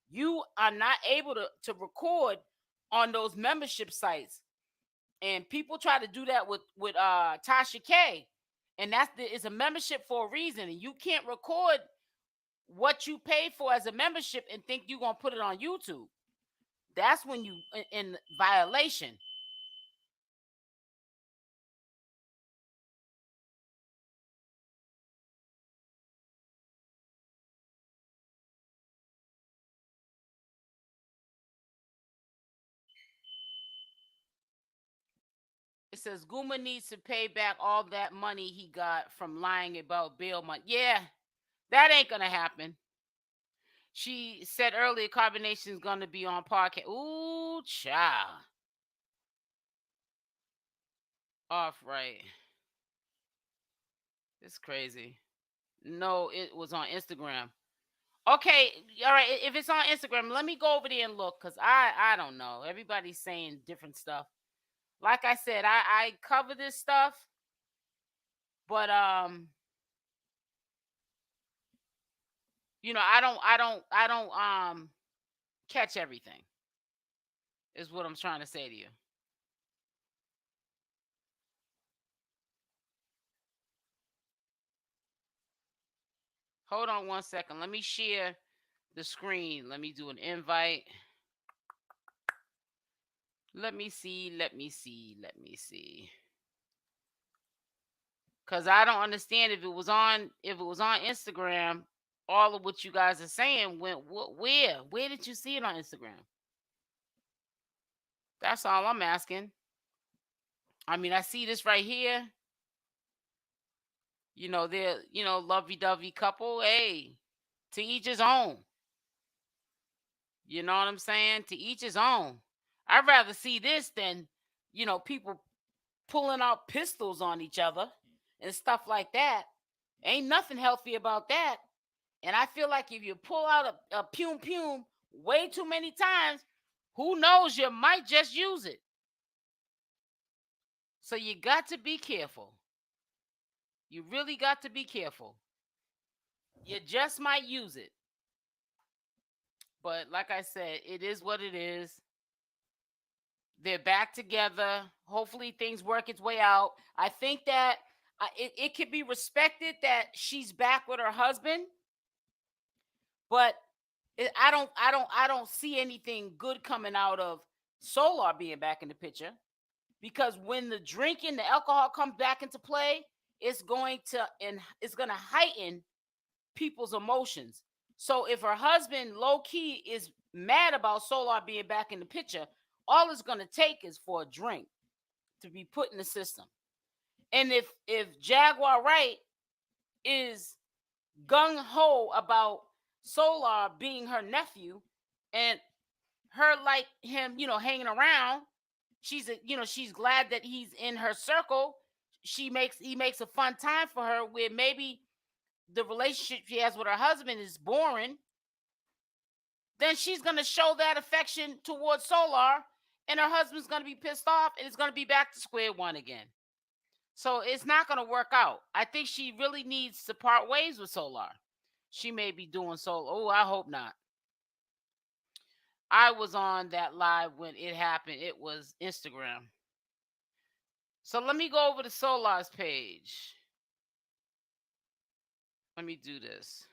you are not able to record on those membership sites. And people try to do that with Tasha K. And it's a membership for a reason. And you can't record what you pay for as a membership and think you're going to put it on YouTube. That's when you in violation. It says Goomba needs to pay back all that money he got from lying about bail money. Yeah, that ain't gonna happen. She said earlier carbonation is gonna be on podcast. Ooh, child. Off right. It's crazy. No, it was on Instagram. Okay, all right. If it's on Instagram, let me go over there and look, because I don't know. Everybody's saying different stuff. Like I said, I cover this stuff, but you know, I don't catch everything. Is what I'm trying to say to you. Hold on 1 second. Let me share the screen. Let me do an invite. Let me see. Cause I don't understand if it was on Instagram, all of what you guys are saying went where? Where did you see it on Instagram? That's all I'm asking. I mean, I see this right here. You know, they're, lovey-dovey couple. Hey, to each his own. You know what I'm saying? To each his own. I'd rather see this than, people pulling out pistols on each other and stuff like that. Ain't nothing healthy about that. And I feel like if you pull out a pum way too many times, who knows, you might just use it. So you got to be careful. You really got to be careful. You just might use it. But like I said, it is what it is. They're back together. Hopefully things work its way out. I think that it could be respected that she's back with her husband. But I don't see anything good coming out of Solar being back in the picture, because when the drinking, the alcohol comes back into play, it's going to heighten people's emotions. So if her husband low key is mad about Solar being back in the picture, all it's gonna take is for a drink to be put in the system. And if Jaguar Wright is gung ho about Solar being her nephew and her like him, hanging around, she's glad that he's in her circle. He makes a fun time for her where maybe the relationship she has with her husband is boring. Then she's gonna show that affection towards Solar, and her husband's gonna be pissed off, and it's gonna be back to square one again. So it's not gonna work out. I think she really needs to part ways with Solar. She may be doing Solar. Oh, I hope not. I was on that live when it happened. It was Instagram. So let me go over to Solar's page. Let me do this.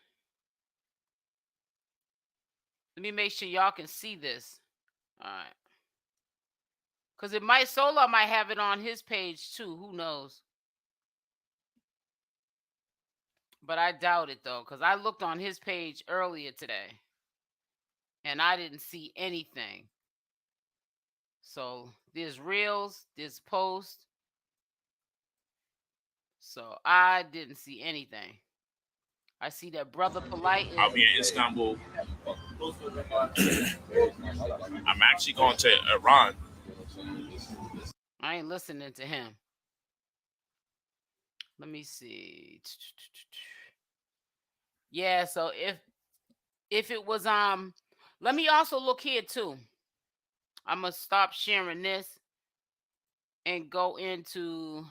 Let me make sure y'all can see this. All right. Because Solar might have it on his page too. Who knows? But I doubt it though, because I looked on his page earlier today and I didn't see anything. So there's reels, there's posts. So I didn't see anything. I see that Brother Polite is. I'll be in Istanbul. I'm actually going to Iran. I ain't listening to him. Let me see. Yeah, so if it was let me also look here too. I'm gonna stop sharing this and go into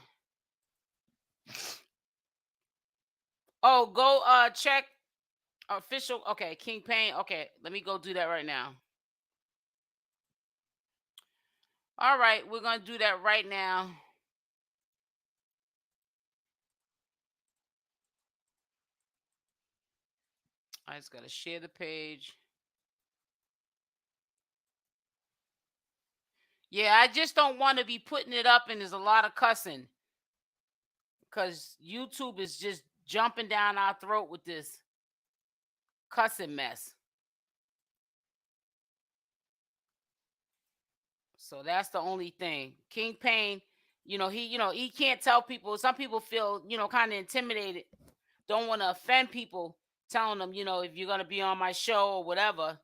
go check official. Okay, King Pain. Okay, let me go do that right now. All right, we're gonna do that right now. I just gotta share the page. Yeah, I just don't want to be putting it up and there's a lot of cussing. Because YouTube is just jumping down our throat with this cussing mess. So that's the only thing. King Pain, he can't tell people. Some people feel, kind of intimidated, don't want to offend people, telling them, if you're gonna be on my show or whatever,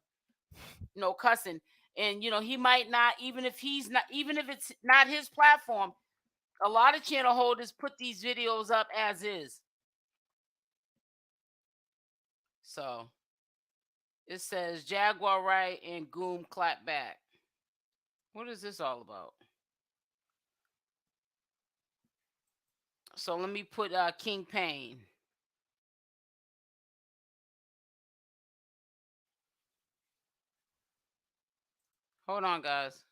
cussing. And he might not, even if it's not his platform, a lot of channel holders put these videos up as is. So it says Jaguar Wright and Goom clap back. What is this all about? So let me put King Pain. Hold on, guys.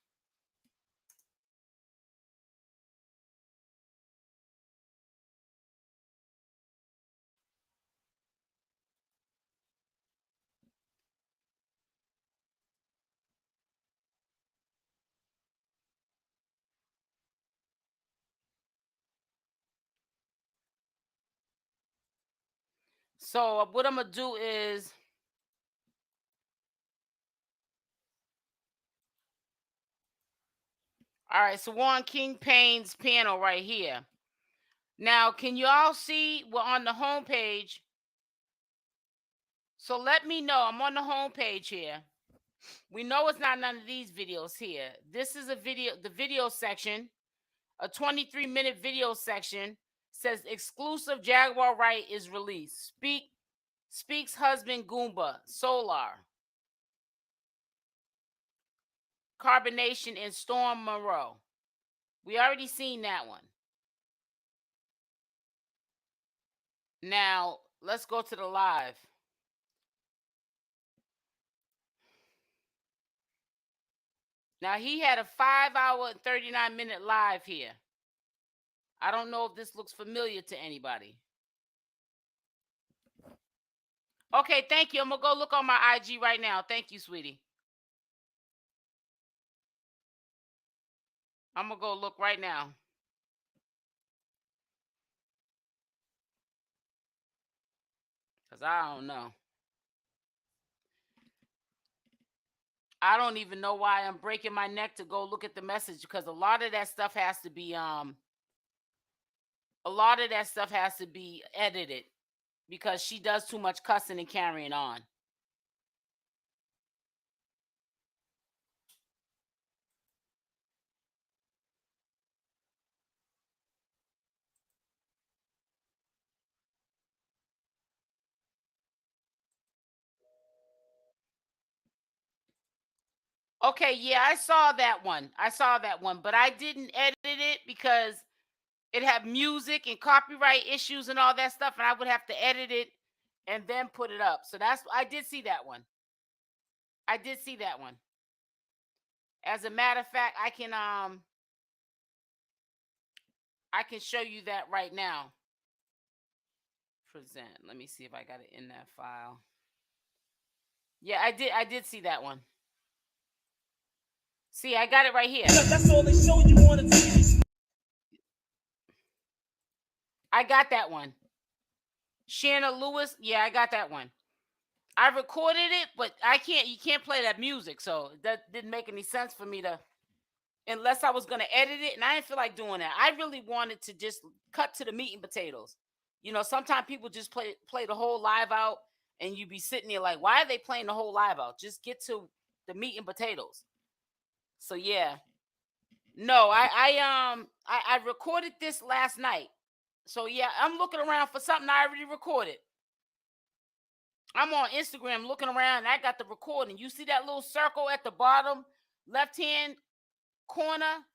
So what I'm gonna do is all right, so we're on King Pain's panel right here. Now, can you all see we're on the home page? So let me know. I'm on the home page here. We know it's not none of these videos here. This is the video section, a 23-minute video section. Says exclusive Jaguar Wright is released. Speaks husband Goomba, Solar, Carbonation, and Storm Monroe. We already seen that one. Now, let's go to the live. Now, he had a 5-hour and 39-minute live here. I don't know if this looks familiar to anybody. Okay, thank you. I'm going to go look on my IG right now. Thank you, sweetie. I'm going to go look right now. Because I don't know. I don't even know why I'm breaking my neck to go look at the message, because a lot of that stuff has to be edited, because she does too much cussing and carrying on. Okay, yeah, I saw that one. But I didn't edit it because it had music and copyright issues and all that stuff, and I would have to edit it and then put it up. So I did see that one. As a matter of fact, I can show you that right now. Present. Let me see if I got it in that file. Yeah, I did see that one. See, I got it right here. That's all they show you on the TV. I got that one. Shanna Lewis. Yeah, I got that one. I recorded it, but you can't play that music, so that didn't make any sense for me to, unless I was going to edit it, and I didn't feel like doing that. I really wanted to just cut to the meat and potatoes. You know, sometimes people just play the whole live out, and you be sitting there like, why are they playing the whole live out? Just get to the meat and potatoes. So yeah. No, I recorded this last night. So yeah, I'm looking around for something I already recorded. I'm on Instagram looking around, and I got the recording. You see that little circle at the bottom left-hand corner?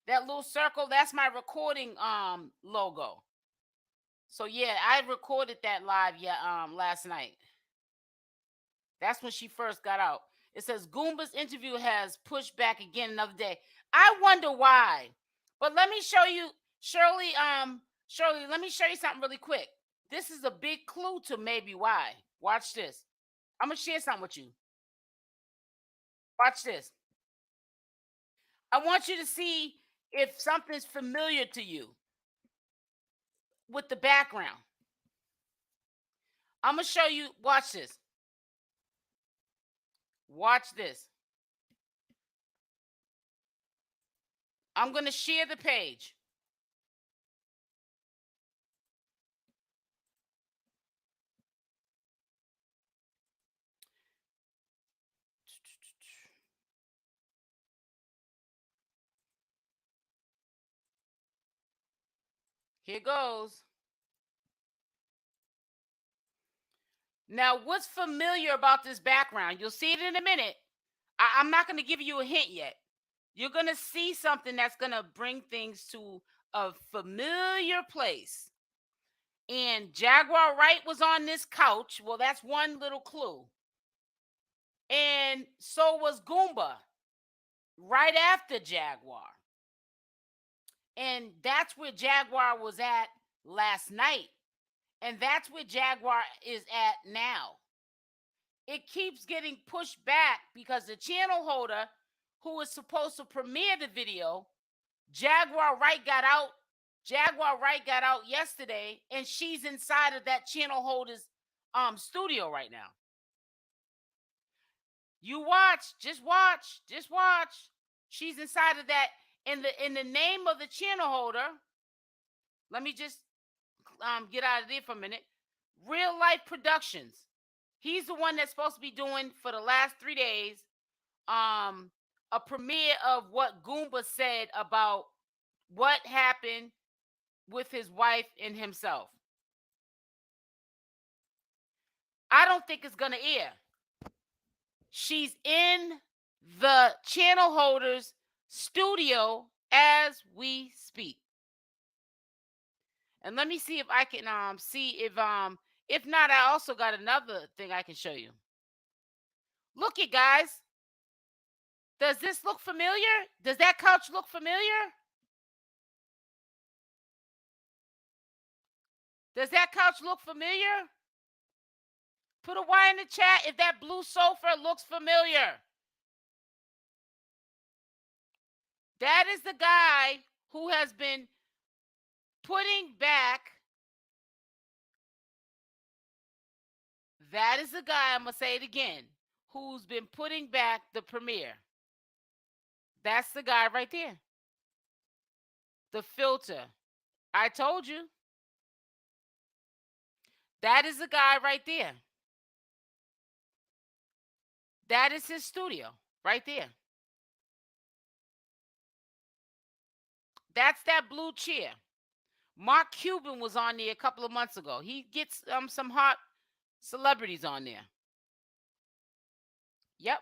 That little circle, that's my recording logo. So yeah, I recorded that live last night. That's when she first got out. It says Goomba's interview has pushed back again another day. I wonder why. But let me show you, Shirley, let me show you something really quick. This is a big clue to maybe why. Watch this. I'm going to share something with you. Watch this. I want you to see if something's familiar to you with the background. I'm going to show you. Watch this. Watch this. I'm going to share the page. Here goes. Now, what's familiar about this background? You'll see it in a minute. I'm not going to give you a hint yet. You're going to see something that's going to bring things to a familiar place. And Jaugar Wright was on this couch. Well, that's one little clue. And so was Goomba right after Jaguar. And that's where Jaguar was at last night. And that's where Jaguar is at now. It keeps getting pushed back because the channel holder who was supposed to premiere the video, Jaugar Wright got out. Jaguar Wright got out yesterday, and she's inside of that channel holder's studio right now. You watch, just watch. She's inside of that. In the name of the channel holder, let me just get out of there for a minute. Real Life Productions. He's the one that's supposed to be doing for the last 3 days a premiere of what Goomba said about what happened with his wife and himself. I don't think it's going to air. She's in the channel holder's studio as we speak. And let me see if I can see if not, I also got another thing I can show you. Look it, guys. Does this look familiar? Does that couch look familiar? Does that couch look familiar? Put a Y in the chat if that blue sofa looks familiar. That is the guy who has been putting back. That is the guy, I'm going to say it again, who's been putting back the premiere. That's the guy right there. The filter. I told you. That is the guy right there. That is his studio right there. That's that blue chair. Mark Cuban was on there a couple of months ago. He gets some hot celebrities on there. Yep.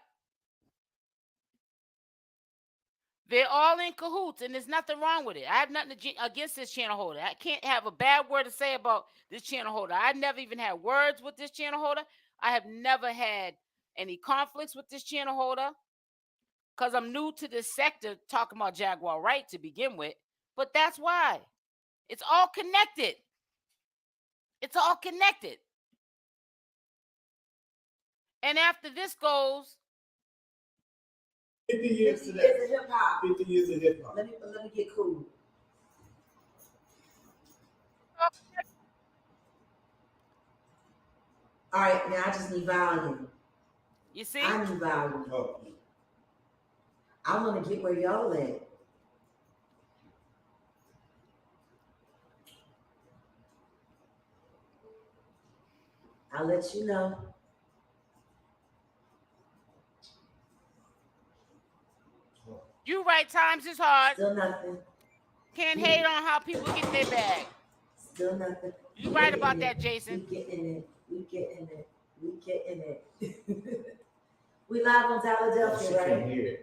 They're all in cahoots, and there's nothing wrong with it. I have nothing against this channel holder. I can't have a bad word to say about this channel holder. I never even had words with this channel holder. I have never had any conflicts with this channel holder because I'm new to this sector talking about Jaugar Wright to begin with. But that's why. It's all connected. It's all connected. And after this goes 50 years of today. hip hop. 50 years of hip hop. Let me get cool. All right, now I just need volume. You see? I need volume. Oh. I want to get where y'all at. I'll let you know. You right, times is hard. Still nothing. Can't hate on how people get their bag. Still nothing. You right about that, Jason. We getting it. We getting it. We getting it. We live on Philadelphia, right? Here.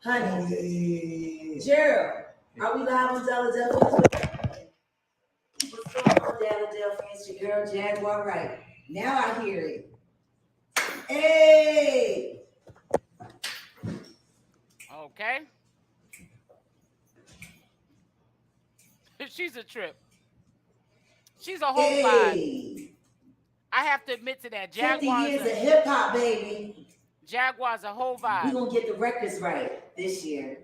Honey, Hey. Gerald, are we live on Philadelphia? What's going on, Philadelphia? It's your girl, Jaguar Wright. Now I hear it. Hey! Okay. She's a trip. She's a whole vibe. Hey! I have to admit to that. 50 years of hip hop, baby. Jaguar's a whole We're vibe. going to get the records right this year.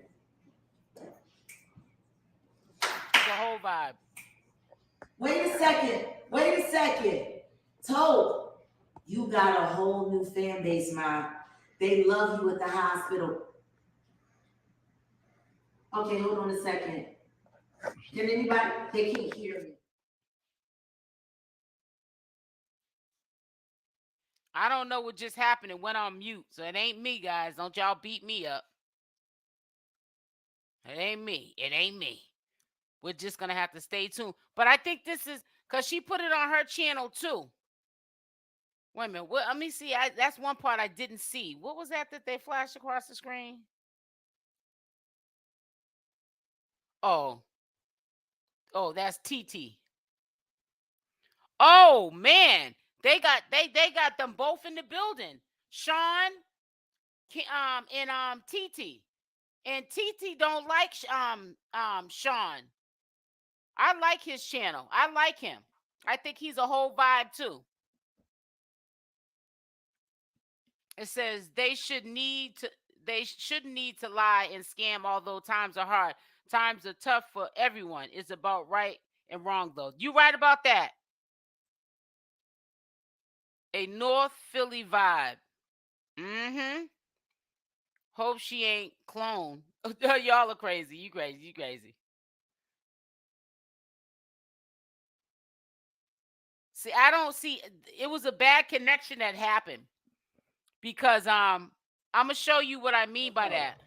She's a whole vibe. Wait a second. TOGET, you got a whole new fan base, Ma. They love you at the hospital. Okay, hold on a second. Can anybody? They can't hear me. I don't know what just happened. It went on mute. So it ain't me, guys. Don't y'all beat me up. It ain't me. It ain't me. We're just going to have to stay tuned. But I think this is because she put it on her channel too. Wait a minute. Let me see. That's one part I didn't see. What was that they flashed across the screen? Oh, that's TT. Oh man, they got them both in the building. Sean, and TT, and TT don't like Sean. I like his channel. I like him. I think he's a whole vibe too. It says they shouldn't need to lie and scam, although times are hard. Times are tough for everyone. It's about right and wrong, though. You right about that. A North Philly vibe. Mm-hmm. Hope she ain't clone. Y'all are crazy. You crazy. See, I don't see. It was a bad connection that happened because I'm gonna show you what I mean by that.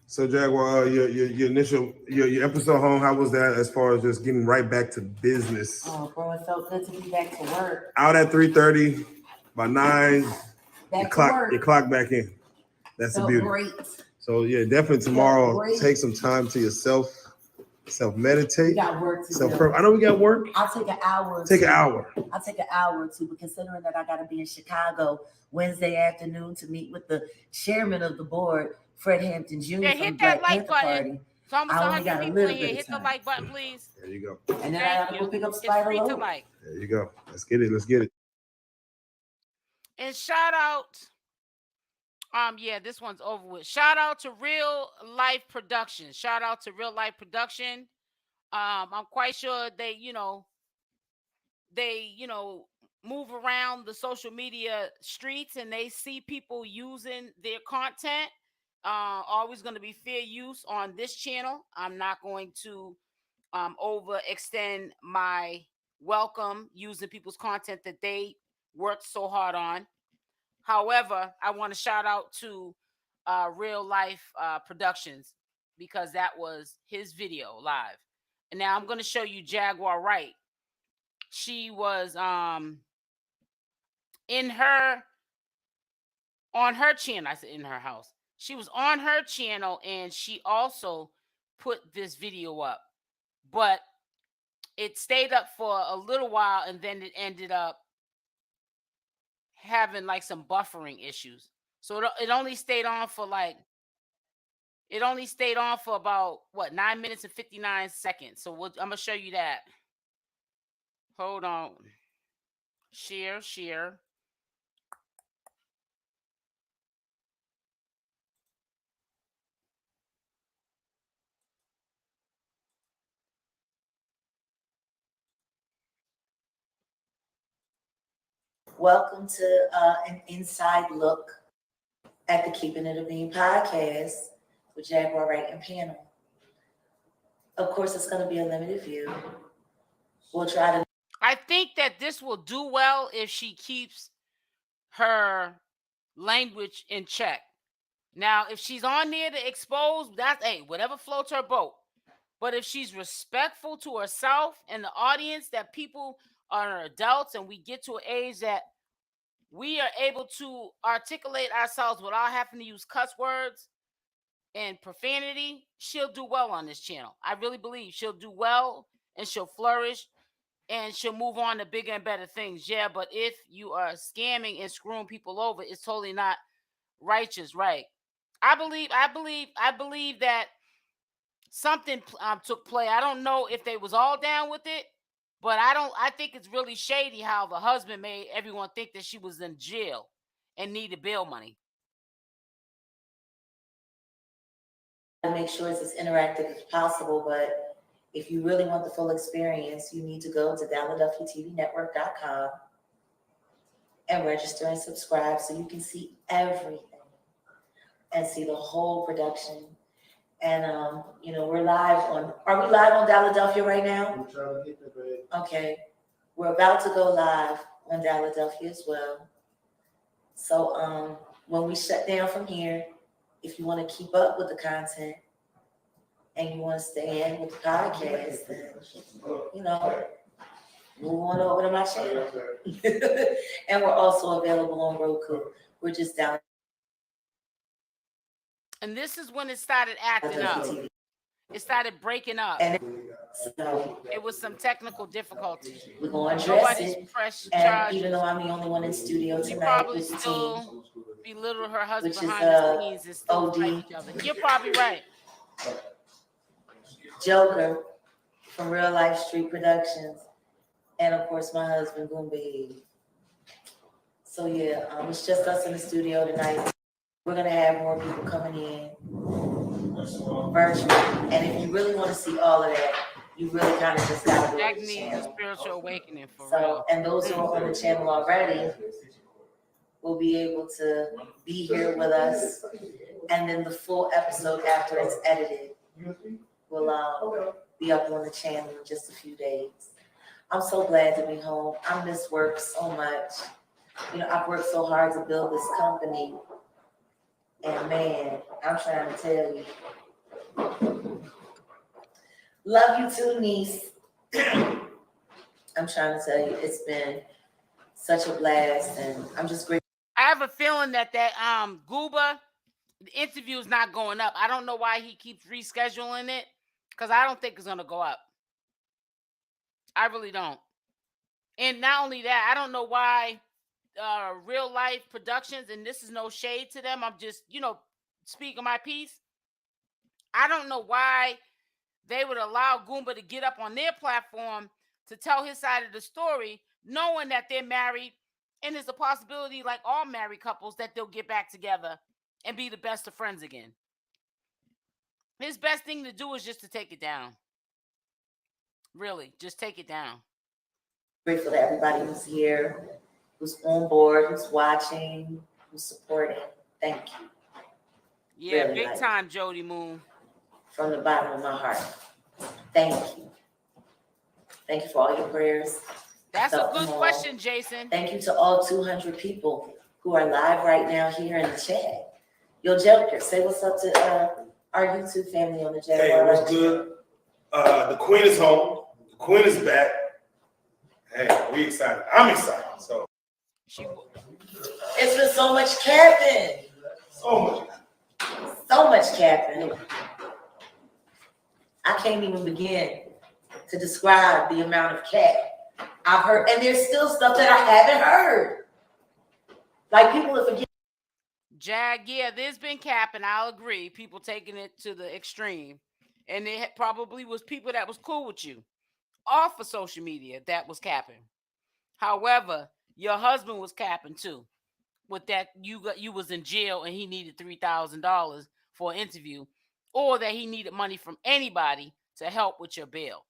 So Jaguar, your initial your episode home, how was that as far as just getting right back to business? Oh, bro, it felt good to be back to work. Out at 3:30, by 9, Back you clock back in. That's the beauty. Great. So yeah, definitely tomorrow, take some time to yourself, self-meditate. We got work to do. I know we got work. I'll take an hour. Take an hour. I'll take an hour or two, but considering that I got to be in Chicago Wednesday afternoon to meet with the chairman of the board, Fred Hampton Jr. Yeah, from hit Black that like Panther button. Party. It's almost I only 100 got a people little in here. bit of Hit the time. like button, please. There you go. And then I got to go pick up It's Spider free to Low. like. There you go. Let's get it. And shout out, yeah, this one's over with. Shout out to Real Life Production. I'm quite sure they move around the social media streets and they see people using their content, always going to be fair use on this channel. I'm not going to overextend my welcome using people's content that they worked so hard on. However, I want to shout out to Real Life Productions because that was his video live. And now I'm going to show you Jaugar Wright. She was in her on her channel. I said in her house. She was on her channel and she also put this video up. But it stayed up for a little while and then it ended up having like some buffering issues. So it only stayed on for about what 9 minutes and 59 seconds. So I'm gonna show you that. Hold on. Share. Welcome to an inside look at the Keeping It a Bean podcast with Jaguar Wright and panel. Of course, it's going to be a limited view. We'll try to. I think that this will do well if she keeps her language in check. Now, if she's on there to expose, that's whatever floats her boat. But if she's respectful to herself and the audience, that people are adults and we get to an age that we are able to articulate ourselves without having to use cuss words and profanity, she'll do well on this channel. I really believe she'll do well and she'll flourish and she'll move on to bigger and better things. Yeah, but if you are scamming and screwing people over, it's totally not righteous, right? I believe that something took place. I don't know if they was all down with it, but I think it's really shady how the husband made everyone think that she was in jail and needed bail money. Make sure it's as interactive as possible, but if you really want the full experience, you need to go to DalaDuffyTVNetwork.com and register and subscribe so you can see everything and see the whole production. And we're live on. Are we live on Philadelphia right now? We're trying to get that, babe. Okay, we're about to go live on Philadelphia as well. So when we shut down from here, if you want to keep up with the content and you want to stay in with the podcast, then move on over to my channel. And we're also available on Roku. We're just down. And this is when it started acting up. It started breaking up. And so it was some technical difficulties. we're going to address it. Press And charges. even though I'm the only one in studio You tonight probably with the team, still belittle her husband which is, behind the scenes and still OD. fight each other. You're probably right. Joker from Real Life Street Productions, and of course my husband Goomba. So yeah, it's just us in the studio tonight. We're gonna have more people coming in virtually, and if you really want to see all of that, you really kind of just gotta go That to the needs a channel. spiritual awakening for So, real. and those who are on the channel already will be able to be here with us, and then the full episode after it's edited will be up on the channel in just a few days. I'm so glad to be home. I miss work so much. I've worked so hard to build this company, and man, I'm trying to tell you. Love you too, niece. I'm trying to tell you, it's been such a blast, and I'm just grateful. I have a feeling that Goomba, the interview is not going up. I don't know why he keeps rescheduling it, because I don't think it's going to go up. I really don't. And not only that, I don't know why Real Life Productions, and this is no shade to them, I'm just, speaking my piece. I don't know why they would allow Goomba to get up on their platform to tell his side of the story, knowing that they're married, and there's a possibility, like all married couples, that they'll get back together and be the best of friends again. His best thing to do is just to take it down. Really, just take it down. Grateful to everybody who's here, who's on board, who's watching, who's supporting. Thank you. Yeah, Really, big like, time, Jody Moon. from the bottom of my heart. Thank you. Thank you for all your prayers. That's a Felt good them all. question, Jason. Thank you to all 200 people who are live right now here in the chat. Yo, Jaugar, say what's up to our YouTube family on the Jaguar. Hey, what's good? The queen is home. The queen is back. Hey, we excited. I'm excited. So it's been so much capping. so much capping. I can't even begin to describe the amount of cap I've heard, and there's still stuff that I haven't heard. Like people are forgetting. Yeah, there's been capping. I'll agree. People taking it to the extreme, and it probably was people that was cool with you off of social media that was capping. However, your husband was capping too, with that you was in jail and he needed $3,000 for an interview, or that he needed money from anybody to help with your bail.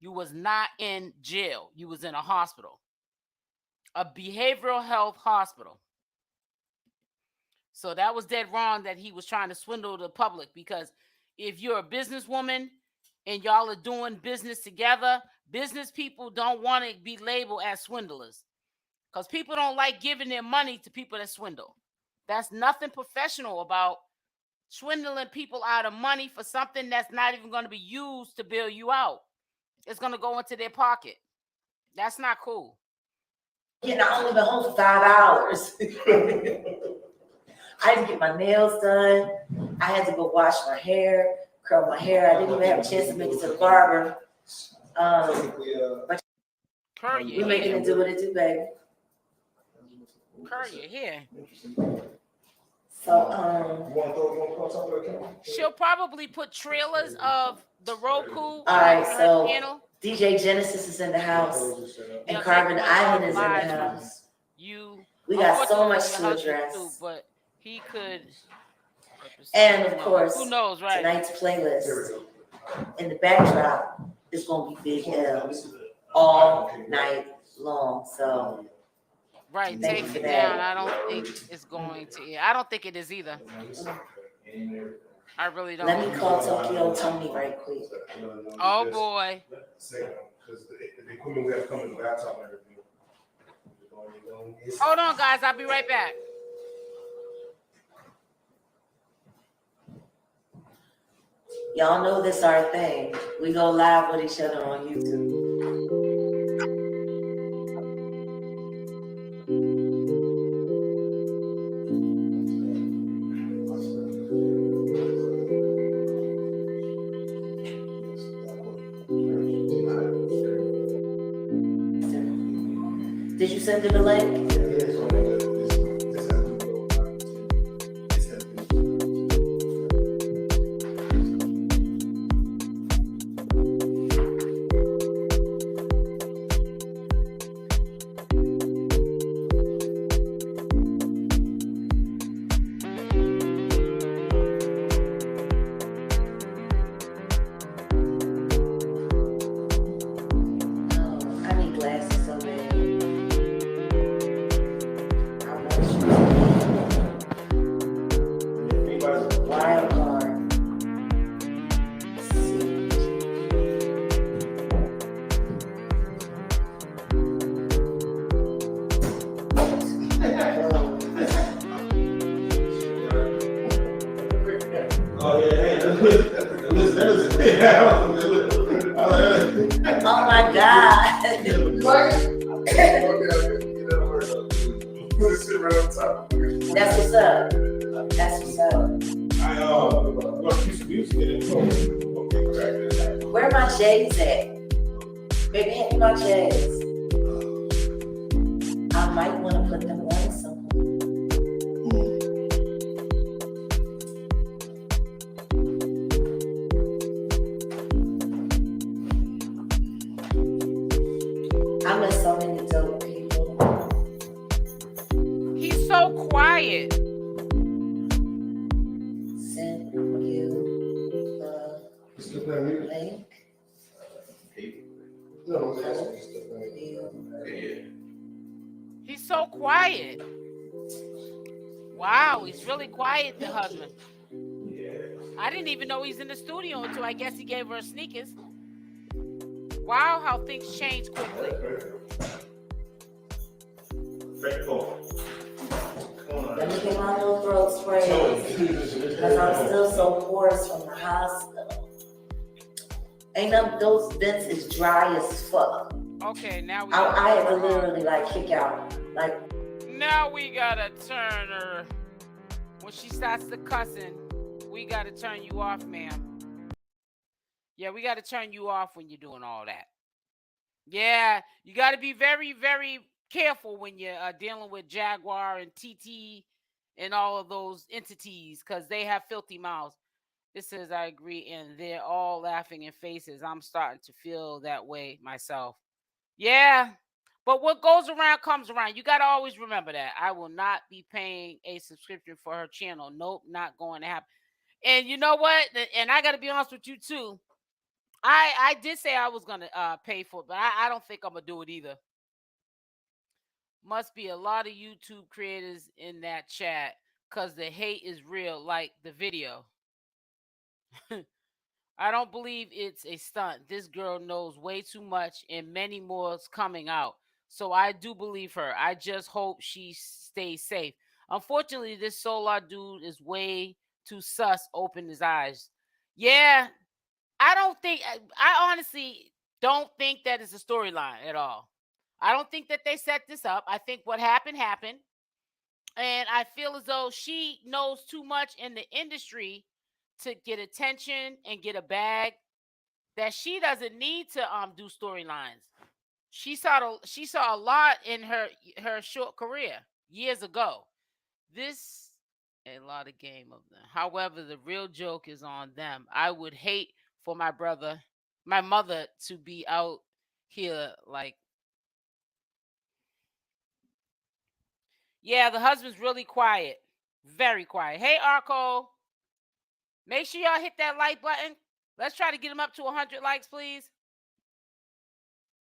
You was not in jail. You was in a hospital, a behavioral health hospital. So that was dead wrong that he was trying to swindle the public, because if you're a businesswoman and y'all are doing business together, business people don't want to be labeled as swindlers, because people don't like giving their money to people that swindle. That's nothing professional about swindling people out of money for something that's not even going to be used to bail you out. It's going to go into their pocket. That's not cool. Yeah, I only been home for 5 hours. I had to get my nails done. I had to go wash my hair, curl my hair. I didn't even have a chance to make it to the barber. But we're making it do what it do, baby. Curl your hair. So, she'll probably put trailers of the Roku. All right, so channel. DJ Genesis is in the house, and Carbon Island is in the house. We got so much to address. Too, but he could. And of course, who knows, right? Tonight's playlist in the backdrop is going to be Big L all night long. So, right, take it down. I don't think it's going to. I don't think it is either. I really don't. Let me call Tokyo Tony right quick. Oh boy. Hold on, guys. I'll be right back. Y'all know this our thing. We go live with each other on YouTube. Did you send her the link? Oh my God. That's what's up. That's what's up. Where are my J's at? Baby, hand me my J's. I might want to put them on somewhere. I met so many dope people. He's so quiet. Send you link. He's so quiet. Wow, he's really quiet, the husband. I didn't even know he's in the studio until I guess he gave her sneakers. Wow, how things change quickly. Let me get my little throat spray because I'm still so hoarse from the hospital. Ain't them, those vents is dry as fuck. Okay, now we I had to literally like kick out. Like now we gotta turn her. When she starts to cussing, we gotta turn you off, ma'am. Yeah, we gotta turn you off when you're doing all that. Yeah, you gotta be very, very careful when you're dealing with Jaguar and TT and all of those entities because they have filthy mouths. It says I agree, and they're all laughing in faces. I'm starting to feel that way myself. Yeah, but what goes around comes around. You got to always remember that. I will not be paying a subscription for her channel. Nope, not going to happen. And you know what? And I got to be honest with you too. I did say I was going to pay for it, but I don't think I'm going to do it either. Must be a lot of YouTube creators in that chat because the hate is real, like the video. I don't believe it's a stunt. This girl knows way too much and many more is coming out. So I do believe her. I just hope she stays safe. Unfortunately, this 𝗪𝗛𝗪 dude is way too sus. Open his eyes. Yeah, I honestly don't think that is a storyline at all. I don't think that they set this up. I think what happened happened. And I feel as though she knows too much in the industry to get attention and get a bag that she doesn't need to do storylines. She saw a lot in her short career years ago. This a lot of game of them. However, the real joke is on them. I would hate for my mother to be out here like. Yeah, the husband's really quiet. Very quiet. Hey, Arco. Make sure y'all hit that like button. Let's try to get him up to 100 likes, please.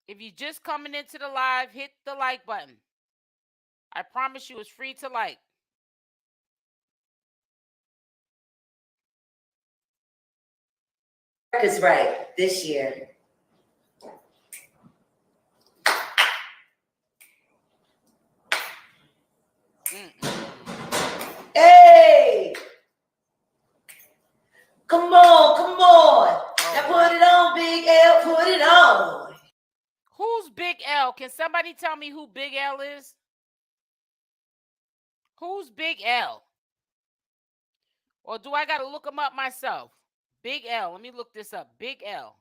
If you're just coming into the live, hit the like button. I promise you it's free to like. is right this year. Hey! Come on, come on. Now put it on, Big L. Put it on. Who's Big L? Can somebody tell me who Big L is? Who's Big L? Or do I got to look him up myself? Big L. Let me look this up. Big L.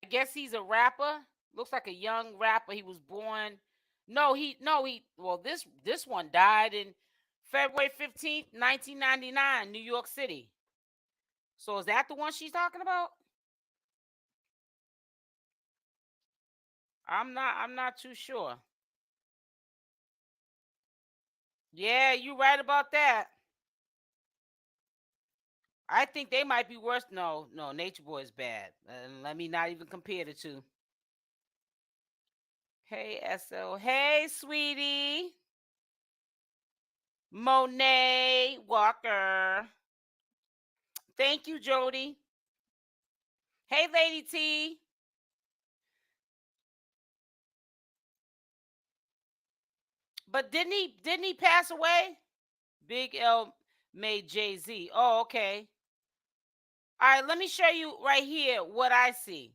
I guess he's a rapper. Looks like a young rapper. He was born. Well, this one died in February 15th, 1999, New York City. So is that the one she's talking about? I'm not too sure. Yeah, you're right about that. I think they might be worse. No, Nature Boy is bad. Let me not even compare the two. Hey, SL. Hey, sweetie. Monet Walker. Thank you, Jody. Hey, Lady T. But didn't he pass away? Big L made Jay-Z. Oh, okay. All right, let me show you right here what I see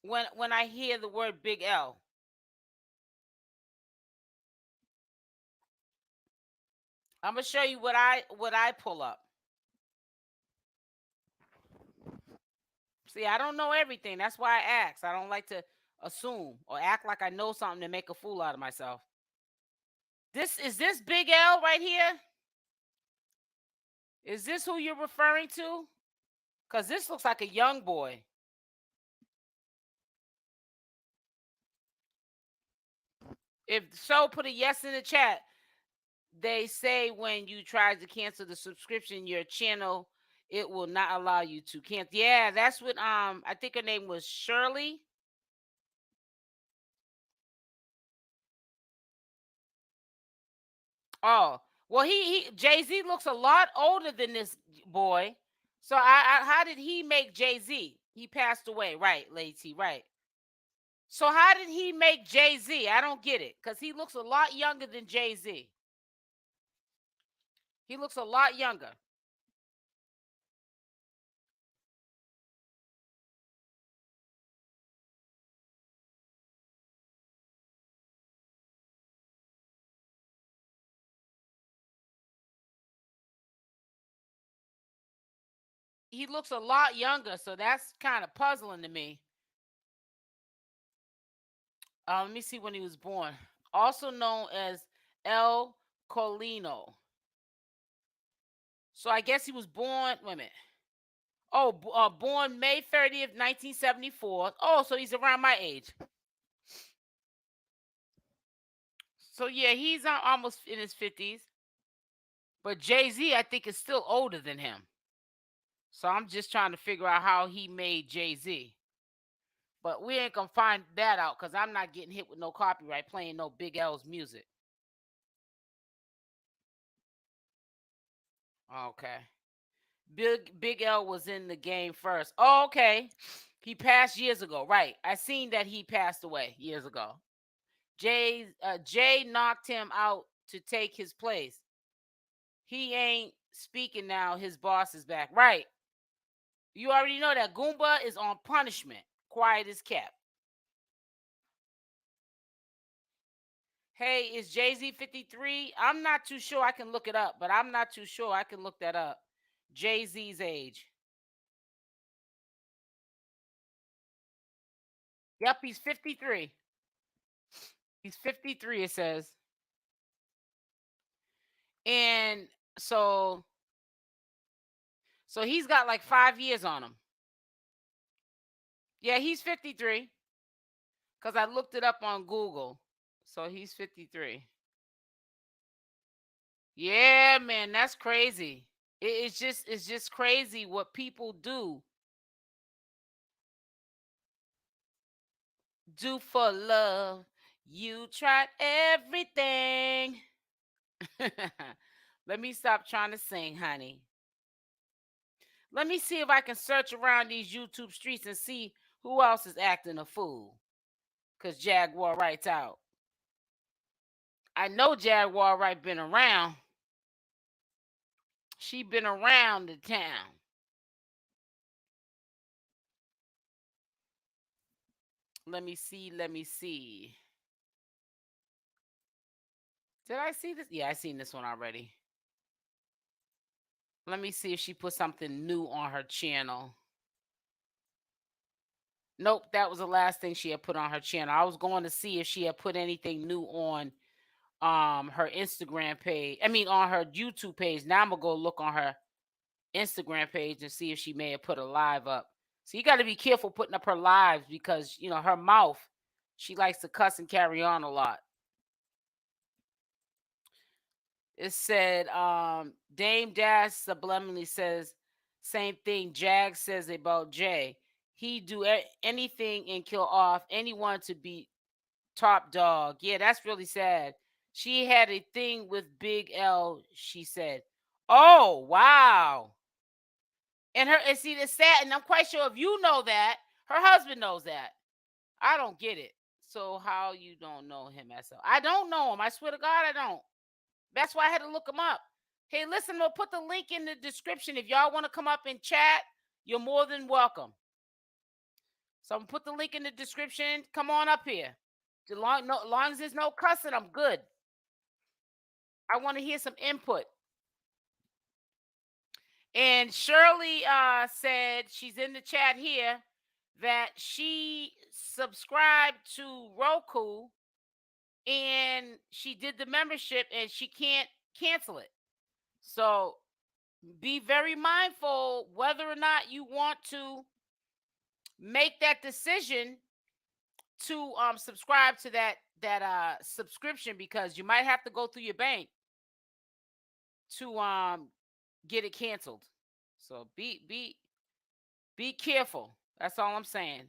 when I hear the word Big L. I'm gonna show you what I pull up. See, I don't know everything. That's why I ask. I don't like to assume or act like I know something to make a fool out of myself. Is this Big L right here? Is this who you're referring to? Because this looks like a young boy. If so, put a yes in the chat. They say when you try to cancel the subscription, your channel It will not allow you to. Can't. Yeah, that's what I think her name was Shirley. Oh, well, he Jay-Z looks a lot older than this boy. So how did he make Jay-Z? He passed away, right, Lady, right. So how did he make Jay-Z? I don't get it, because he looks a lot younger than Jay-Z. He looks a lot younger. He looks a lot younger, so that's kind of puzzling to me. Let me see when he was born. Also known as El Colino. So I guess he was born. Wait a minute. Oh, born May 30th, 1974. Oh, so he's around my age. So yeah, he's almost in his 50s. But Jay-Z, I think, is still older than him. So I'm just trying to figure out how he made Jay-Z. But we ain't gonna find that out, because I'm not getting hit with no copyright playing no Big L's music. Okay. Big L was in the game first. Oh, okay. He passed years ago. Right. I seen that he passed away years ago. Jay knocked him out to take his place. He ain't speaking now. His boss is back. Right. You already know that Goomba is on punishment. Quiet as kept. Hey, is Jay-Z 53? I'm not too sure. I can look it up, but I'm not too sure. I can look that up. Jay-Z's age. Yep, he's 53. He's 53, it says. And so he's got like 5 years on him. Yeah, he's 53. Because I looked it up on Google. So he's 53. Yeah, man, that's crazy. It's just crazy what people do for love. You tried everything. Let me stop trying to sing, honey. Let me see if I can search around these YouTube streets and see who else is acting a fool. Because Jaguar Wright's out. I know Jaguar Wright been around. She been around the town. Let me see. Did I see this? Yeah, I seen this one already. Let me see if she put something new on her channel. Nope, that was the last thing she had put on her channel. I was going to see if she had put anything new on her Instagram page. I mean, on her YouTube page. Now I'm gonna go look on her Instagram page and see if she may have put a live up. So you got to be careful putting up her lives, because her mouth, she likes to cuss and carry on a lot. It said Dame Dash subliminally says same thing Jag says about Jay. He do anything and kill off anyone to be top dog. Yeah, that's really sad. She had a thing with Big L, she said. Oh, wow. And see, it's sad, and I'm quite sure if you know that, her husband knows that. I don't get it. So how you don't know him as well? I don't know him. I swear to God, I don't. That's why I had to look him up. Hey, listen, we'll put the link in the description. If y'all want to come up and chat, you're more than welcome. So I'm gonna put the link in the description. Come on up here. As long as there's no cussing, I'm good. I want to hear some input. And Shirley said, she's in the chat here, that she subscribed to Roku and she did the membership and she can't cancel it. So be very mindful whether or not you want to make that decision to subscribe to that subscription, because you might have to go through your bank to get it canceled. So be careful. That's all I'm saying.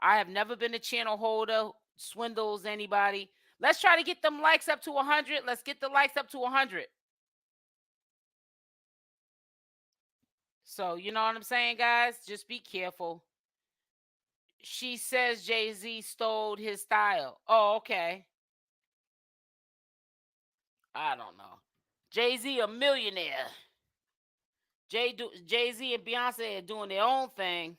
I have never been a channel holder, swindles anybody. Let's try to get them likes up to 100. Let's get the likes up to 100. So, you know what I'm saying, guys? Just be careful. She says Jay-Z stole his style. Oh, okay. I don't know. Jay-Z a millionaire. Jay-Z and Beyonce are doing their own thing.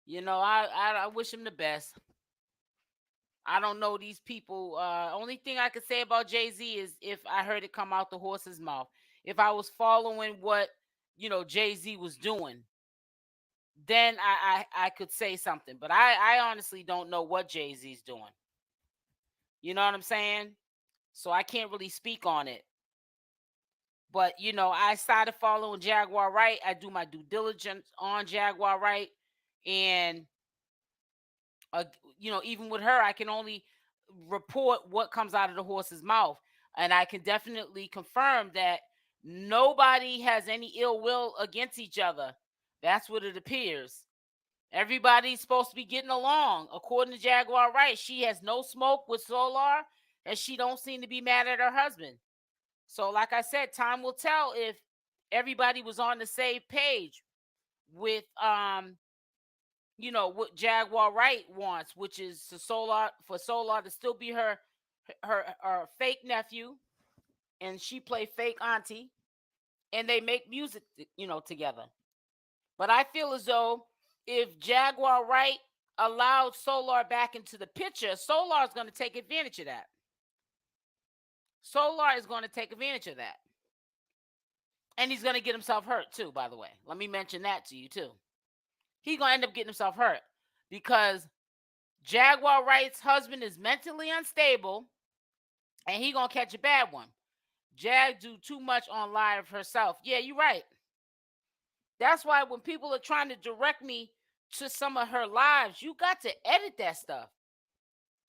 You know, I wish him the best. I don't know these people. Only thing I could say about Jay-Z is if I heard it come out the horse's mouth. If I was following what, Jay-Z was doing, then I could say something. But I honestly don't know what Jay-Z's doing. You know what I'm saying? So I can't really speak on it. But, I started following Jaguar Wright. I do my due diligence on Jaguar Wright. And, even with her, I can only report what comes out of the horse's mouth. And I can definitely confirm that nobody has any ill will against each other. That's what it appears. Everybody's supposed to be getting along. According to Jaguar Wright, she has no smoke with Solar, and she don't seem to be mad at her husband. So, like I said, time will tell if everybody was on the same page with, what Jaguar Wright wants, which is for Solar to still be her fake nephew, and she play fake auntie, and they make music, together. But I feel as though if Jaguar Wright allowed Solar back into the picture, Solar is going to take advantage of that. Solar is going to take advantage of that. And he's going to get himself hurt too, by the way. Let me mention that to you too. He's going to end up getting himself hurt because Jaguar Wright's husband is mentally unstable and he's going to catch a bad one. Jag do too much on live herself. Yeah, you're right. That's why when people are trying to direct me to some of her lives, you got to edit that stuff.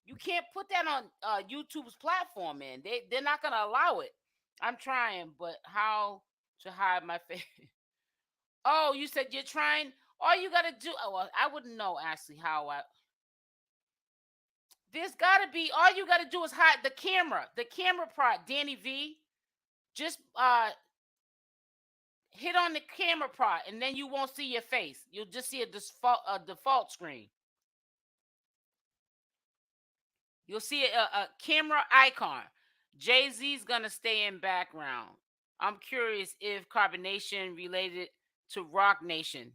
You can't put that on YouTube's platform, man. They're not going to allow it. I'm trying, but how to hide my face? Oh, you said you're trying? All you got to do... Oh, well, I wouldn't know, actually, how I... There's got to be... All you got to do is hide the camera. The camera part, Danny V. Just hit on the camera part, and then you won't see your face. You'll just see a default screen. You'll see a camera icon. Jay-Z's going to stay in background. I'm curious if Carbonation related to Rock Nation.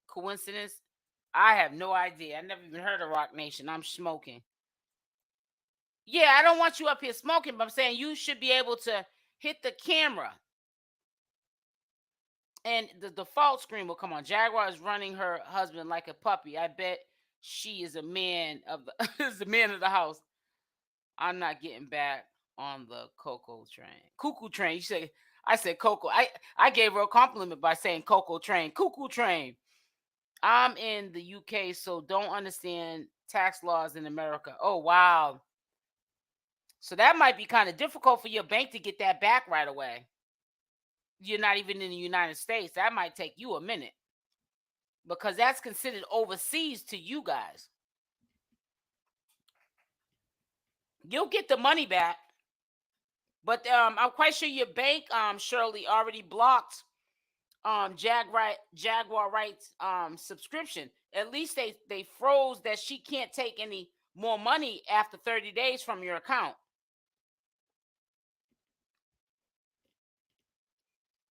Coincidence? I have no idea. I never even heard of Rock Nation. I'm smoking. Yeah, I don't want you up here smoking, but I'm saying you should be able to hit the camera. And the default screen will come on. Jaguar is running her husband like a puppy. I bet she is a man of the house. I'm not getting back on the Coco train. Cuckoo train. I said Coco. I gave her a compliment by saying Coco train. Cuckoo train. I'm in the UK, so don't understand tax laws in America. Oh, wow. So that might be kind of difficult for your bank to get that back right away. You're not even in the United States. That might take you a minute because that's considered overseas to you guys. You'll get the money back, but I'm quite sure your bank, Shirley, already blocked Jaguar Wright's subscription. At least they froze that she can't take any more money after 30 days from your account.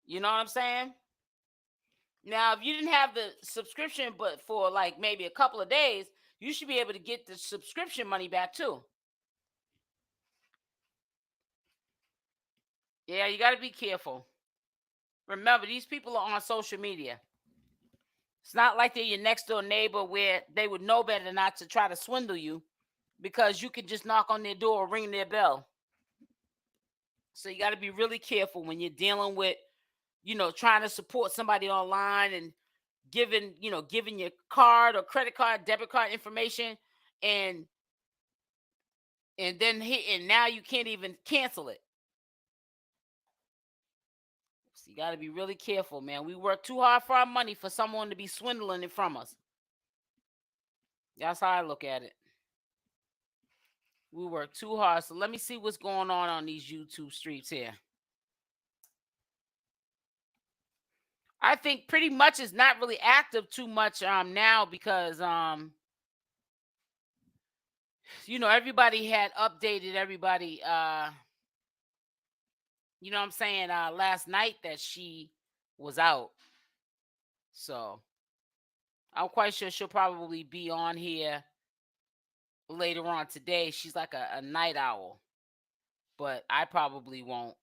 You know what I'm saying? Now, if you didn't have the subscription, but for like maybe a couple of days, you should be able to get the subscription money back too. Yeah, you got to be careful. Remember, these people are on social media. It's not like they're your next door neighbor where they would know better not to try to swindle you because you could just knock on their door or ring their bell. So you got to be really careful when you're dealing with, trying to support somebody online and giving your card or credit card, debit card information and now you can't even cancel it. You got to be really careful, man. We work too hard for our money for someone to be swindling it from us. That's how I look at it. We work too hard. So let me see what's going on these YouTube streets here. I think pretty much it's not really active too much now because everybody had updated everybody you know what I'm saying, last night that she was out. So I'm quite sure she'll probably be on here later on today. She's like a night owl, but I probably won't.